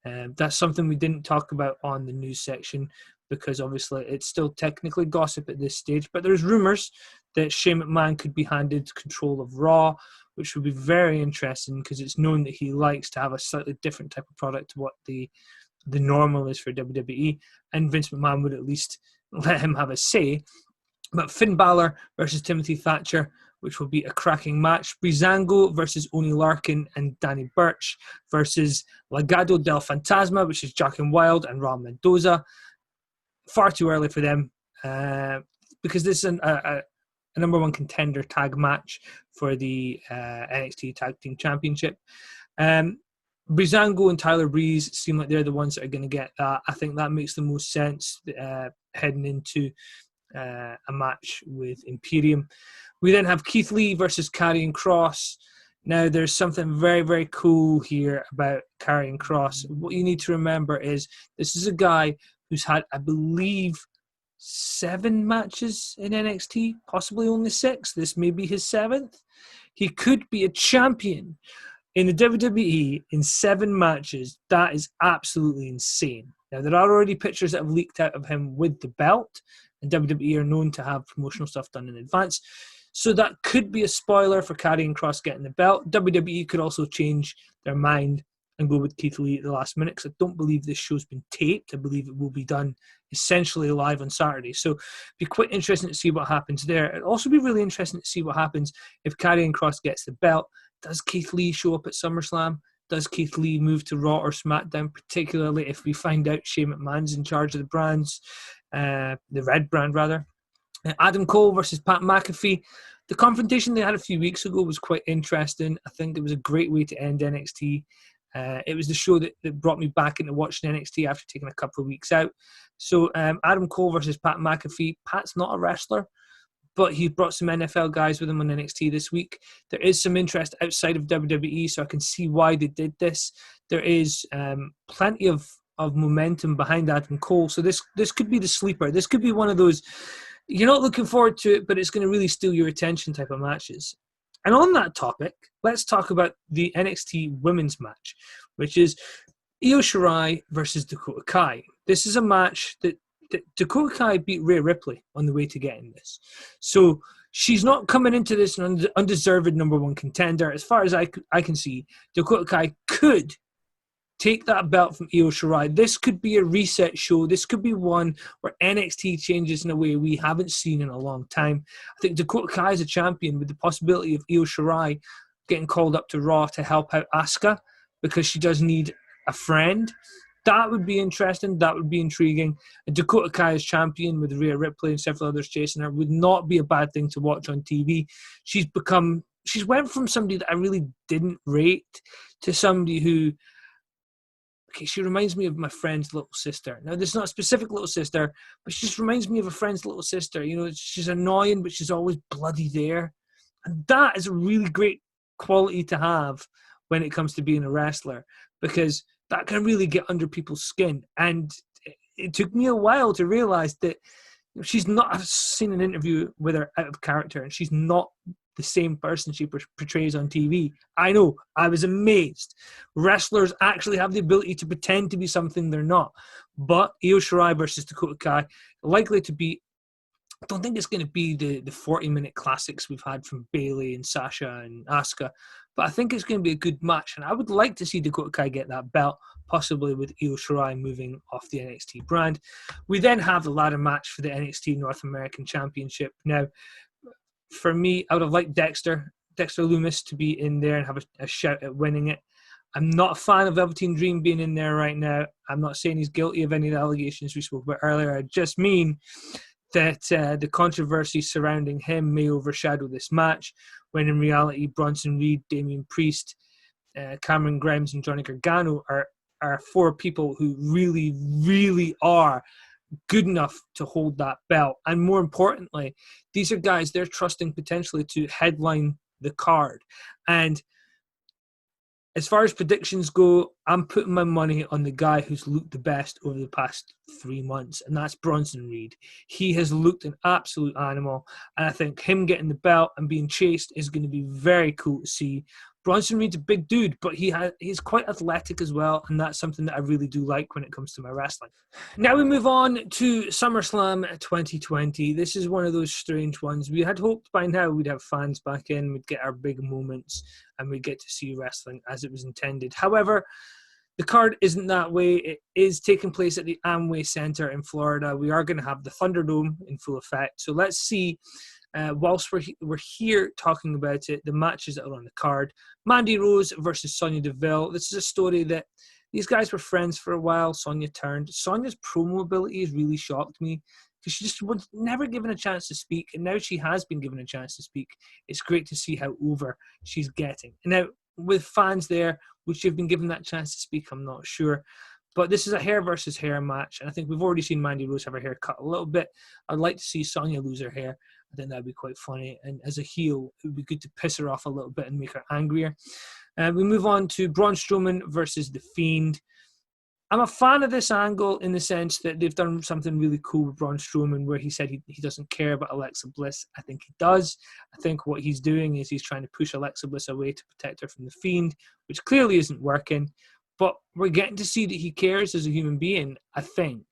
That's something we didn't talk about on the news section because obviously it's still technically gossip at this stage, but there's rumours that Shane McMahon could be handed control of Raw, which would be very interesting because it's known that he likes to have a slightly different type of product to what the normal is for WWE, and Vince McMahon would at least let him have a say. But Finn Balor versus Timothy Thatcher, which will be a cracking match. Breezango versus Oney Larkin and Danny Burch versus Legado del Fantasma, which is Jack and Wild and Raul Mendoza. Far too early for them because this is a number one contender tag match for the NXT Tag Team Championship. Breezango and Tyler Breeze seem like they're the ones that are going to get that. I think that makes the most sense heading into a match with Imperium. We then have Keith Lee versus Karrion Kross. Now, there's something very, very cool here about Karrion Kross. What you need to remember is this is a guy who's had, I believe, 7 matches in NXT, possibly only 6. This may be his 7th. He could be a champion in the WWE in 7 matches. That is absolutely insane. Now, there are already pictures that have leaked out of him with the belt, and WWE are known to have promotional stuff done in advance. So that could be a spoiler for Karrion Kross getting the belt. WWE could also change their mind and go with Keith Lee at the last minute, because I don't believe this show's been taped. I believe it will be done essentially live on Saturday. So it'd be quite interesting to see what happens there. It'd also be really interesting to see what happens if Karrion Kross gets the belt. Does Keith Lee show up at SummerSlam? Does Keith Lee move to Raw or SmackDown, particularly if we find out Shane McMahon's in charge of the brands, the red brand rather? Adam Cole versus Pat McAfee. The confrontation they had a few weeks ago was quite interesting. I think it was a great way to end NXT. It was the show that brought me back into watching NXT after taking a couple of weeks out. So Adam Cole versus Pat McAfee. Pat's not a wrestler, but he brought some NFL guys with him on NXT this week. There is some interest outside of WWE, so I can see why they did this. There is plenty of momentum behind Adam Cole, so this could be the sleeper. This could be one of those, you're not looking forward to it, but it's going to really steal your attention type of matches. And on that topic, let's talk about the NXT women's match, which is Io Shirai versus Dakota Kai. This is a match that Dakota Kai beat Rhea Ripley on the way to getting this. So she's not coming into this an undeserved number one contender. As far as I can see, Dakota Kai could take that belt from Io Shirai. This could be a reset show. This could be one where NXT changes in a way we haven't seen in a long time. I think Dakota Kai is a champion with the possibility of Io Shirai getting called up to Raw to help out Asuka because she does need a friend. That would be interesting. That would be intriguing. And Dakota Kai as champion with Rhea Ripley and several others chasing her would not be a bad thing to watch on TV. She's went from somebody that I really didn't rate to somebody who, okay, she reminds me of my friend's little sister. Now, this is not a specific little sister, but she just reminds me of a friend's little sister. You know, she's annoying, but she's always bloody there. And that is a really great quality to have when it comes to being a wrestler, because that can really get under people's skin. And it took me a while to realize that she's not, I've seen an interview with her out of character, and she's not the same person she portrays on TV. I know, I was amazed. Wrestlers actually have the ability to pretend to be something they're not. But Io Shirai versus Dakota Kai, likely to be, I don't think it's going to be the 40-minute classics we've had from Bayley and Sasha and Asuka, but I think it's going to be a good match, and I would like to see Dakota Kai get that belt, possibly with Io Shirai moving off the NXT brand. We then have the ladder match for the NXT North American Championship. Now, for me, I would have liked Dexter Lumis to be in there and have a shout at winning it. I'm not a fan of Velveteen Dream being in there right now. I'm not saying he's guilty of any of the allegations we spoke about earlier. I just mean that the controversy surrounding him may overshadow this match, when in reality Bronson Reed, Damian Priest, Cameron Grimes and Johnny Gargano are 4 people who really, really are good enough to hold that belt. And more importantly, these are guys they're trusting potentially to headline the card. And as far as predictions go, I'm putting my money on the guy who's looked the best over the past 3 months, and that's Bronson Reed. He has looked an absolute animal, and I think him getting the belt and being chased is going to be very cool to see. Bronson Reed's a big dude, but he's quite athletic as well, and that's something that I really do like when it comes to my wrestling. Now we move on to SummerSlam 2020. This is one of those strange ones. We had hoped by now we'd have fans back in, we'd get our big moments, and we'd get to see wrestling as it was intended. However, the card isn't that way. It is taking place at the Amway Center in Florida. We are going to have the Thunderdome in full effect. So let's see, whilst we're here talking about it, the matches that are on the card. Mandy Rose versus Sonya Deville. This is a story that these guys were friends for a while. Sonya turned. Sonya's promo ability has really shocked me because she just was never given a chance to speak, and now she has been given a chance to speak. It's great to see how over she's getting. And now, with fans there, would she have been given that chance to speak? I'm not sure. But this is a hair versus hair match, and I think we've already seen Mandy Rose have her hair cut a little bit. I'd like to see Sonya lose her hair. I think that'd be quite funny. And as a heel, it would be good to piss her off a little bit and make her angrier. We move on to Braun Strowman versus The Fiend. I'm a fan of this angle in the sense that they've done something really cool with Braun Strowman where he said he doesn't care about Alexa Bliss. I think he does. I think what he's doing is he's trying to push Alexa Bliss away to protect her from The Fiend, which clearly isn't working. But we're getting to see that he cares as a human being, I think.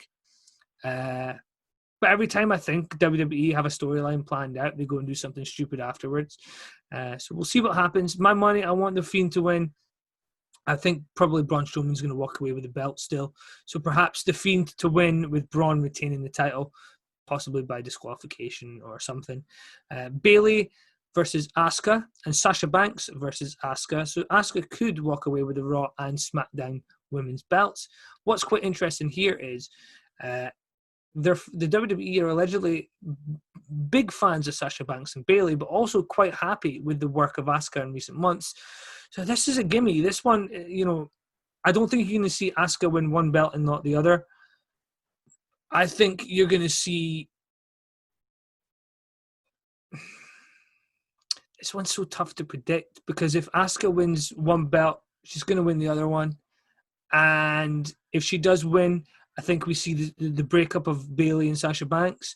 But every time I think WWE have a storyline planned out, they go and do something stupid afterwards. So we'll see what happens. My money, I want The Fiend to win. I think probably Braun Strowman's going to walk away with the belt still. So perhaps The Fiend to win with Braun retaining the title, possibly by disqualification or something. Bayley versus Asuka and Sasha Banks versus Asuka. So Asuka could walk away with the Raw and SmackDown women's belts. What's quite interesting here is the WWE are allegedly big fans of Sasha Banks and Bayley, but also quite happy with the work of Asuka in recent months. So this is a gimme. This one, I don't think you're going to see Asuka win one belt and not the other. I think you're going to see... This one's so tough to predict because if Asuka wins one belt, she's going to win the other one. And if she does win, I think we see the breakup of Bayley and Sasha Banks.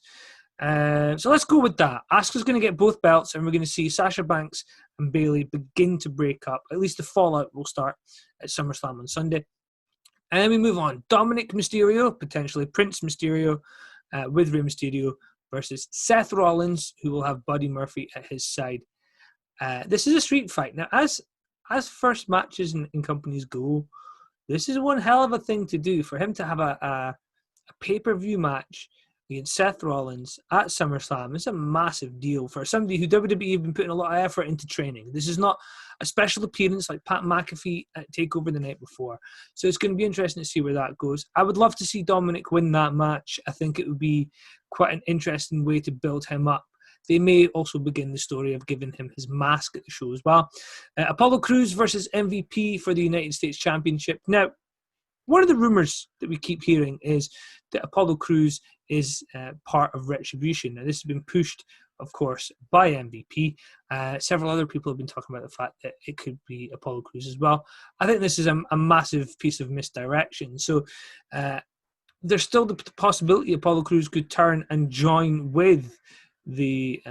So let's go with that. Asuka's going to get both belts, and we're going to see Sasha Banks and Bayley begin to break up. At least the fallout will start at SummerSlam on Sunday. And then we move on. Dominic Mysterio, potentially Prince Mysterio, with Rey Mysterio, versus Seth Rollins, who will have Buddy Murphy at his side. This is a street fight. Now, as first matches in companies go, this is one hell of a thing to do for him to have a pay-per-view match against Seth Rollins at SummerSlam. It's a massive deal for somebody who WWE have been putting a lot of effort into training. This is not a special appearance like Pat McAfee at TakeOver the night before. So it's going to be interesting to see where that goes. I would love to see Dominic win that match. I think it would be quite an interesting way to build him up. They may also begin the story of giving him his mask at the show as well. Apollo Crews versus MVP for the United States Championship. Now, one of the rumors that we keep hearing is that Apollo Crews is part of Retribution. Now, this has been pushed, of course, by MVP. Several other people have been talking about the fact that it could be Apollo Crews as well. I think this is a massive piece of misdirection. So there's still the possibility Apollo Crews could turn and join with the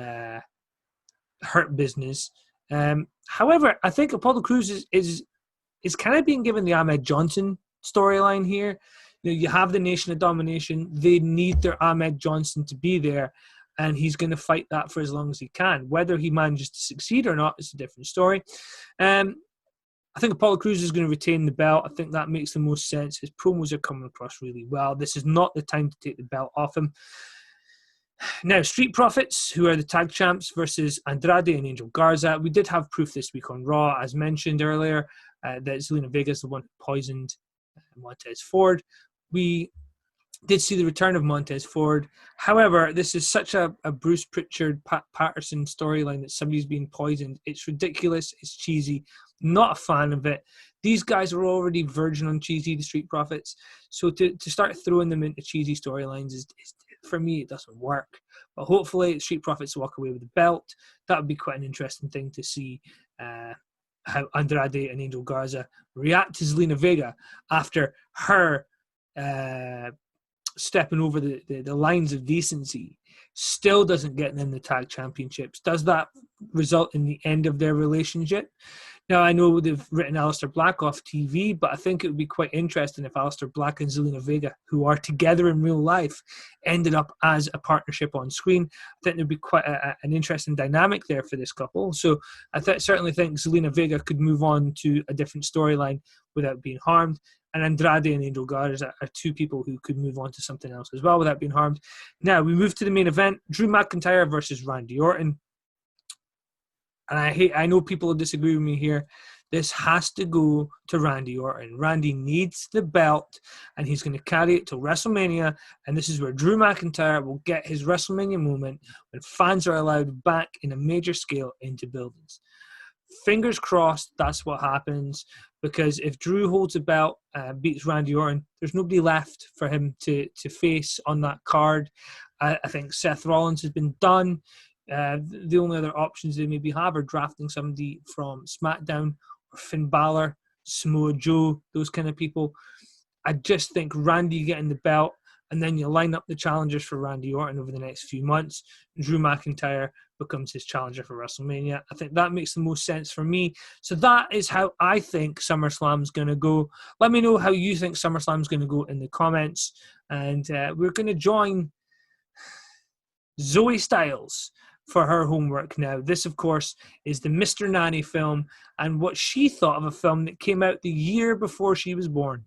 Hurt Business. However, I think Apollo Crews is kind of being given the Ahmed Johnson storyline here. You have the Nation of Domination. They need their Ahmed Johnson to be there, and he's going to fight that for as long as he can. Whether he manages to succeed or not is a different story. I think Apollo Crews is going to retain the belt. I think that makes the most sense. His promos are coming across really well. This is not the time to take the belt off him. Now, Street Profits, who are the tag champs, versus Andrade and Angel Garza. We did have proof this week on Raw, as mentioned earlier. that Zelina Vega is the one who poisoned Montez Ford. We did see the return of Montez Ford. However, this is such a Bruce Pritchard, Pat Patterson storyline that somebody's being poisoned. It's ridiculous. It's cheesy. Not a fan of it. These guys are already virgin on cheesy, the Street Profits. So to start throwing them into cheesy storylines is for me, it doesn't work. But hopefully, Street Profits walk away with the belt. That would be quite an interesting thing to see. How Andrade and Angel Garza react to Zelina Vega after her stepping over the lines of decency, still doesn't get them the tag championships. Does that result in the end of their relationship? Now, I know they've written Aleister Black off TV, but I think it would be quite interesting if Aleister Black and Zelina Vega, who are together in real life, ended up as a partnership on screen. I think there'd be quite an interesting dynamic there for this couple. So I certainly think Zelina Vega could move on to a different storyline without being harmed. And Andrade and Angel Garza are two people who could move on to something else as well without being harmed. Now, we move to the main event, Drew McIntyre versus Randy Orton. And I know people will disagree with me here. This has to go to Randy Orton. Randy needs the belt, and he's going to carry it to WrestleMania. And this is where Drew McIntyre will get his WrestleMania moment when fans are allowed back in a major scale into buildings. Fingers crossed that's what happens, because if Drew holds the belt, beats Randy Orton, there's nobody left for him to face on that card. I think Seth Rollins has been done. The only other options they maybe have are drafting somebody from Smackdown or Finn Balor, Samoa Joe, those kind of people. I just think Randy getting the belt, and then you line up the challengers for Randy Orton over the next few months. Drew McIntyre becomes his challenger for WrestleMania. I think that makes the most sense for me. So that is how I think SummerSlam's going to go. Let me know how you think SummerSlam's going to go in the comments. And we're going to join Zoey Styles for her homework now. This, of course, is the Mr Nanny film and what she thought of a film that came out the year before she was born.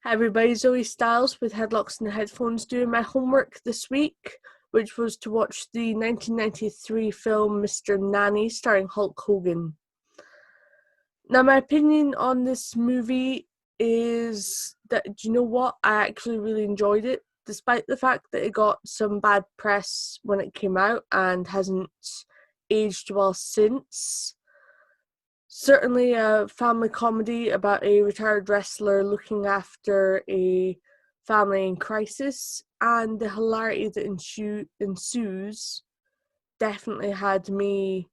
Hi everybody, Zoey Styles with Headlocks and Headphones doing my homework this week, which was to watch the 1993 film Mr Nanny starring Hulk Hogan. Now, my opinion on this movie is that, do you know what? I actually really enjoyed it, despite the fact that it got some bad press when it came out and hasn't aged well since. Certainly a family comedy about a retired wrestler looking after a family in crisis, and the hilarity that ensues definitely had me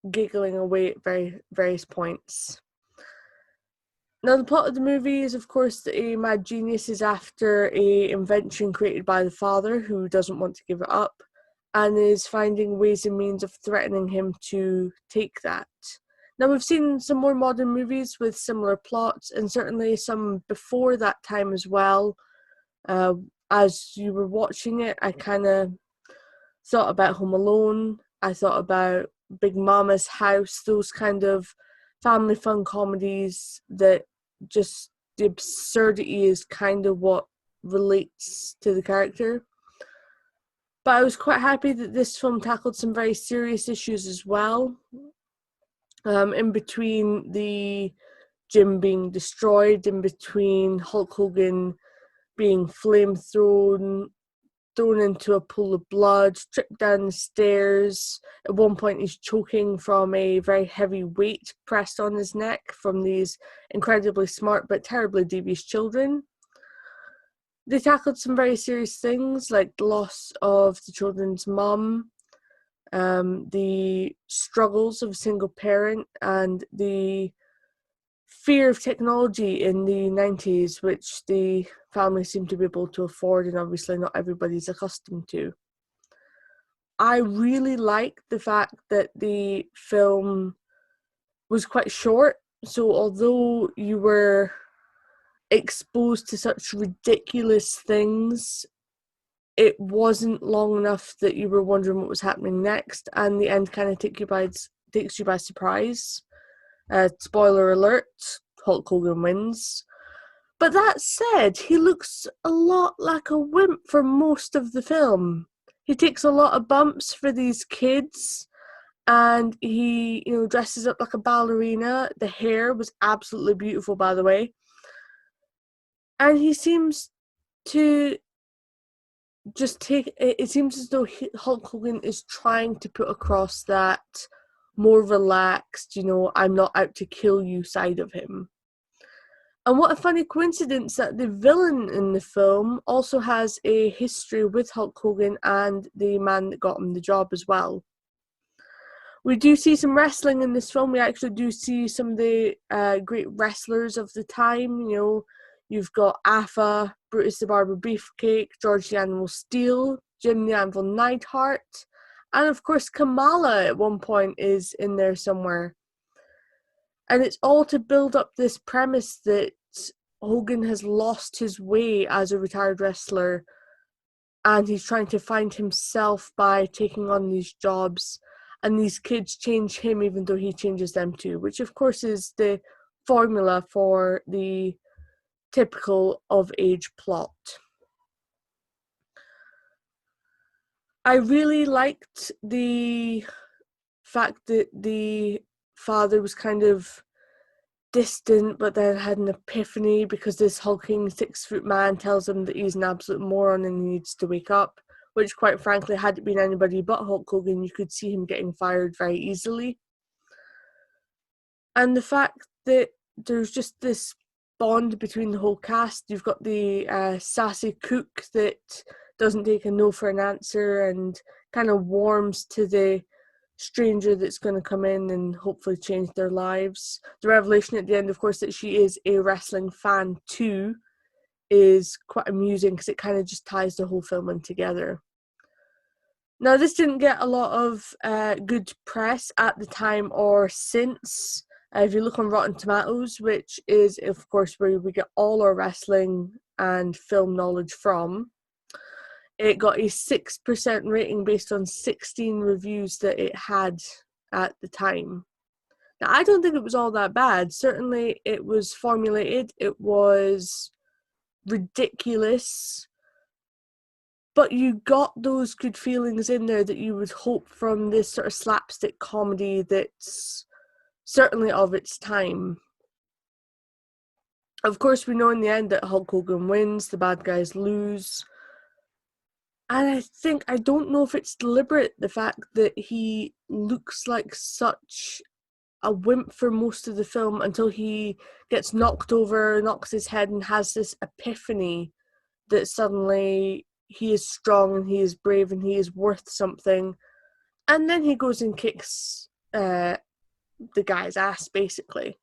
giggling away at various points. Now, the plot of the movie is, of course, that a mad genius is after an invention created by the father who doesn't want to give it up, and is finding ways and means of threatening him to take that. Now, we've seen some more modern movies with similar plots, and certainly some before that time as well. As you were watching it, I kind of thought about Home Alone. I thought about Big Mama's House, those kind of family fun comedies that just the absurdity is kind of what relates to the character. But I was quite happy that this film tackled some very serious issues as well. In between the gym being destroyed, in between Hulk Hogan being thrown into a pool of blood, tripped down the stairs. At one point he's choking from a very heavy weight pressed on his neck from these incredibly smart but terribly devious children. They tackled some very serious things like the loss of the children's mum, the struggles of a single parent, and the fear of technology in the 90s, which the family seemed to be able to afford, and obviously not everybody's accustomed to. I really like the fact that the film was quite short, so although you were exposed to such ridiculous things, it wasn't long enough that you were wondering what was happening next, and the end kind of takes you by surprise. Spoiler alert, Hulk Hogan wins. But that said, he looks a lot like a wimp for most of the film. he takes a lot of bumps for these kids, and he, dresses up like a ballerina. The hair was absolutely beautiful, by the way. And he seems to just take it seems as though Hulk Hogan is trying to put across that more relaxed, I'm not out to kill you side of him. And what a funny coincidence that the villain in the film also has a history with Hulk Hogan and the man that got him the job as well. We do see some wrestling in this film. We actually do see some of the great wrestlers of the time. You've got Afa, Brutus the Barber Beefcake, George the Animal Steel, Jim the Anvil Neidhart, and of course Kamala at one point is in there somewhere. And it's all to build up this premise that Hogan has lost his way as a retired wrestler, and he's trying to find himself by taking on these jobs, and these kids change him even though he changes them too, which of course is the formula for the typical of age plot. I really liked the fact that the father was kind of distant, but then had an epiphany because this hulking 6-foot man tells him that he's an absolute moron and he needs to wake up, which quite frankly, had it been anybody but Hulk Hogan, you could see him getting fired very easily. And the fact that there's just this bond between the whole cast. You've got the sassy cook that doesn't take a no for an answer and kind of warms to the stranger that's going to come in and hopefully change their lives. The revelation at the end, of course, that she is a wrestling fan too is quite amusing because it kind of just ties the whole film in together. Now, this didn't get a lot of good press at the time or since. If you look on Rotten Tomatoes, which is, of course, where we get all our wrestling and film knowledge from, it got a 6% rating based on 16 reviews that it had at the time. Now, I don't think it was all that bad. Certainly, it was formulated. It was ridiculous. But you got those good feelings in there that you would hope from this sort of slapstick comedy that's certainly of its time. Of course, we know in the end that Hulk Hogan wins, the bad guys lose. And I don't know if it's deliberate, the fact that he looks like such a wimp for most of the film until he gets knocked over, knocks his head, and has this epiphany that suddenly he is strong and he is brave and he is worth something. And then he goes and kicks the guy's ass, basically.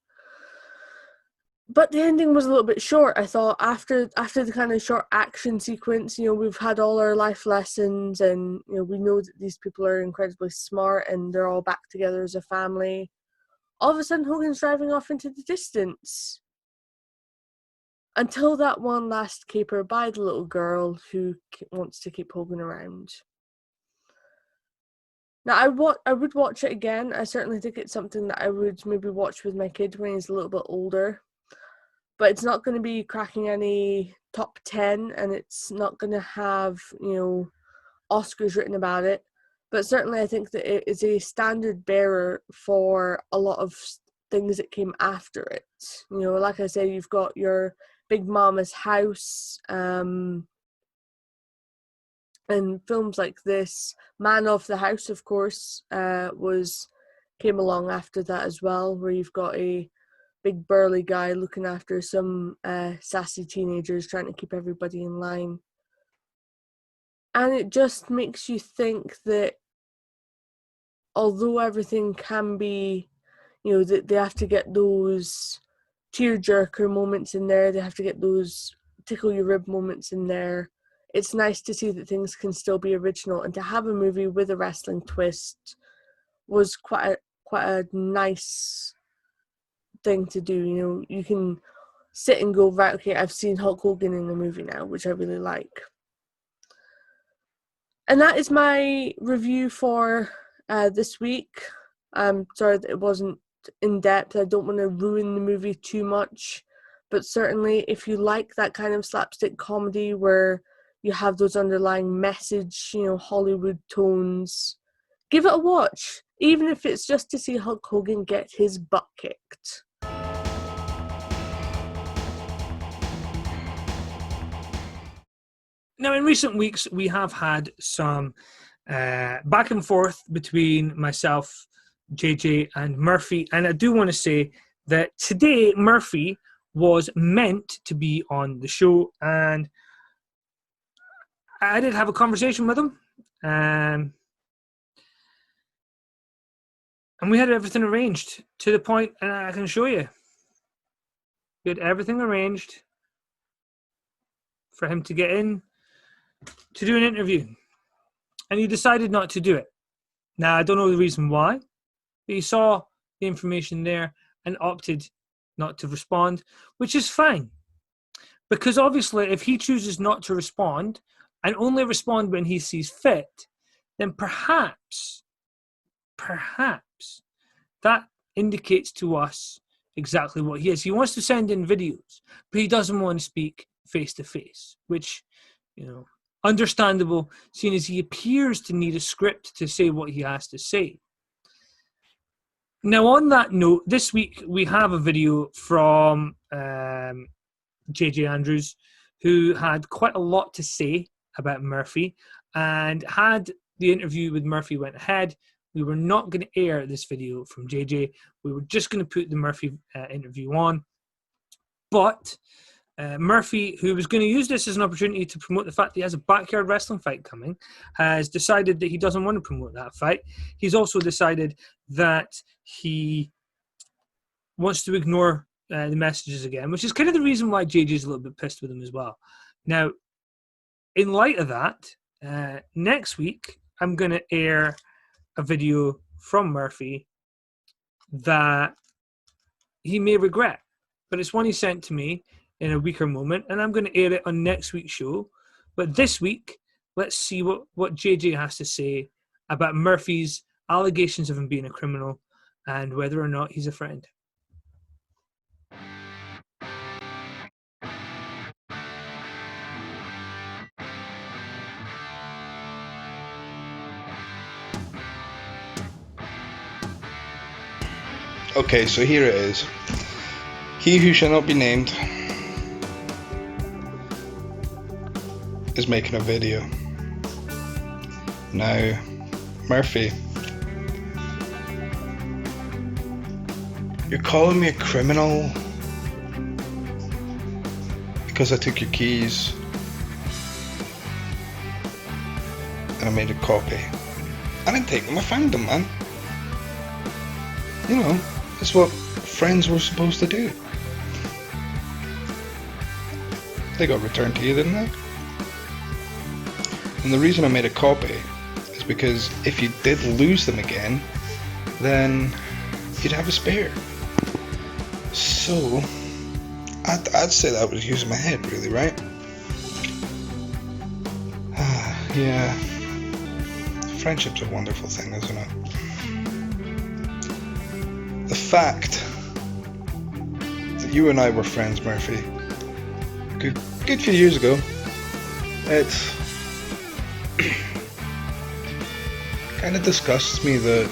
But the ending was a little bit short, I thought. After the kind of short action sequence, we've had all our life lessons and, we know that these people are incredibly smart and they're all back together as a family. All of a sudden, Hogan's driving off into the distance. Until that one last caper by the little girl who wants to keep Hogan around. Now, I would watch it again. I certainly think it's something that I would maybe watch with my kid when he's a little bit older. But it's not going to be cracking any top 10, and it's not going to have, Oscars written about it. But certainly I think that it is a standard bearer for a lot of things that came after it. Like I said, you've got your Big Mama's House, and films like this. Man of the House, of course, came along after that as well, where you've got a big burly guy looking after some sassy teenagers trying to keep everybody in line. And it just makes you think that although everything can be, that they have to get those tearjerker moments in there, they have to get those tickle your rib moments in there, it's nice to see that things can still be original, and to have a movie with a wrestling twist was quite a nice thing to do. You can sit and go, right, okay, I've seen Hulk Hogan in the movie now, which I really like. And that is my review for this week. I'm sorry that it wasn't in depth. I don't want to ruin the movie too much, but certainly if you like that kind of slapstick comedy where you have those underlying message, Hollywood tones. Give it a watch, even if it's just to see Hulk Hogan get his butt kicked. Now, in recent weeks, we have had some back and forth between myself, JJ, and Murphy. And I do want to say that today, Murphy was meant to be on the show. And I did have a conversation with him. And we had everything arranged to the point, and I can show you. We had everything arranged for him to get in to do an interview. And he decided not to do it. Now, I don't know the reason why, but he saw the information there and opted not to respond, which is fine. Because obviously, if he chooses not to respond and only respond when he sees fit, then perhaps that indicates to us exactly what he is. He wants to send in videos, but he doesn't want to speak face to face, which, understandable, seeing as he appears to need a script to say what he has to say. Now, on that note, this week we have a video from JJ Andrews, who had quite a lot to say about Murphy, and had the interview with Murphy went ahead, we were not going to air this video from JJ. We were just going to put the Murphy interview on. But Murphy, who was going to use this as an opportunity to promote the fact that he has a backyard wrestling fight coming, has decided that he doesn't want to promote that fight. He's also decided that he wants to ignore the messages again, which is kind of the reason why JJ's a little bit pissed with him as well. Now, in light of that, next week, I'm going to air a video from Murphy that he may regret, but it's one he sent to me in a weaker moment, and I'm going to air it on next week's show. But this week, let's see what JJ has to say about Murphy's allegations of him being a criminal and whether or not he's a friend. Okay, so here it is. He who shall not be named is making a video. Now, Murphy, you're calling me a criminal because I took your keys and I made a copy. I didn't take them, I found them, man. That's what friends were supposed to do. They got returned to you, didn't they? And the reason I made a copy is because if you did lose them again, then you'd have a spare. So, I'd say that was using my head, really, right? Yeah. Friendship's a wonderful thing, isn't it? The fact that you and I were friends, Murphy, good few years ago, it's kind of disgusts me that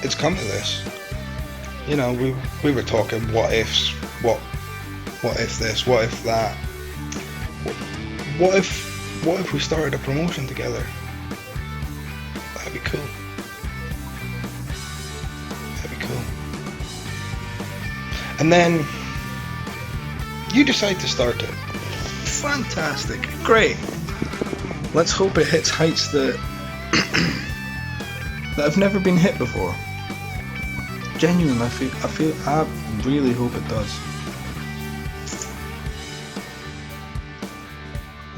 it's come to this. We were talking what ifs, what if this, what if that, what if we started a promotion together? That'd be cool. And then you decide to start it. Fantastic. Great. Let's hope it hits heights that have never been hit before. Genuinely, I really hope it does.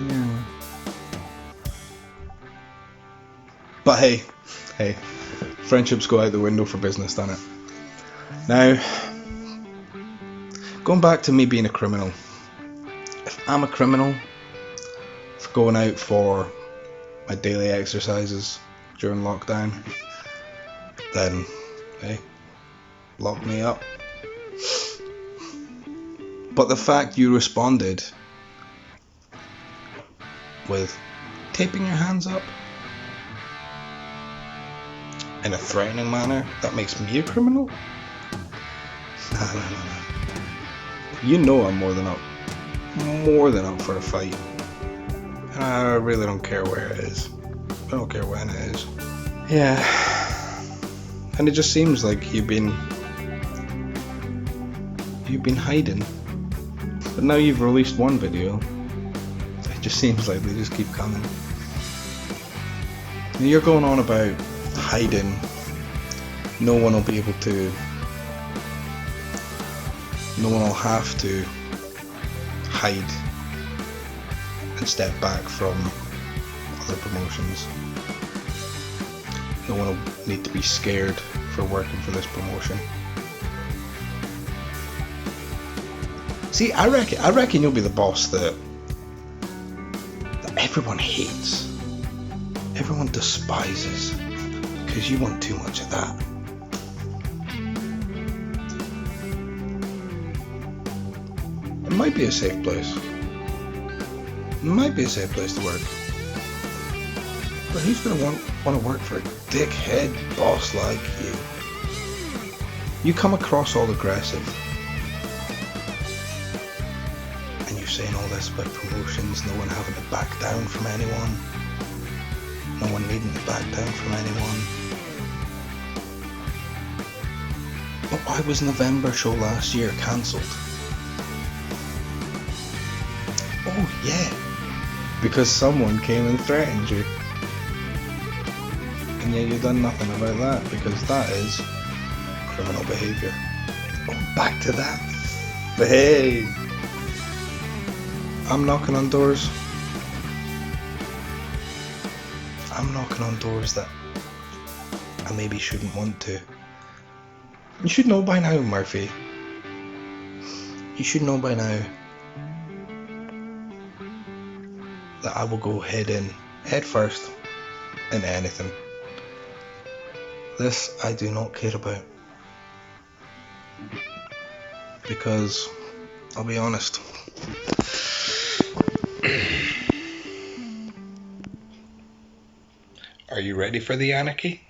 Yeah. But hey, friendships go out the window for business, don't it? Now, going back to me being a criminal. If I'm a criminal for going out for my daily exercises during lockdown, then, hey, lock me up. But the fact you responded with taping your hands up in a threatening manner that makes me a criminal? No. You know I'm more than up for a fight. And I really don't care where it is. I don't care when it is. Yeah. And it just seems like you've been hiding. But now you've released one video. It just seems like they just keep coming. Now you're going on about hiding. No one will have to hide and step back from other promotions. No one will need to be scared for working for this promotion. See, I reckon you'll be the boss that everyone hates, everyone despises, because you want too much of that. It might be a safe place. It might be a safe place to work. But who's going to want to work for a dickhead boss like you? You come across all aggressive. And you're saying all this about promotions, no one having to back down from anyone. No one needing to back down from anyone. But why was November show last year cancelled? Oh yeah, because someone came and threatened you. And yet you've done nothing about that, because that is criminal behaviour. Oh, back to that. But hey, I'm knocking on doors. I'm knocking on doors that I maybe shouldn't want to. You should know by now, Murphy. You should know by now that I will go head first into anything. This I do not care about. Because, I'll be honest, are you ready for the anarchy?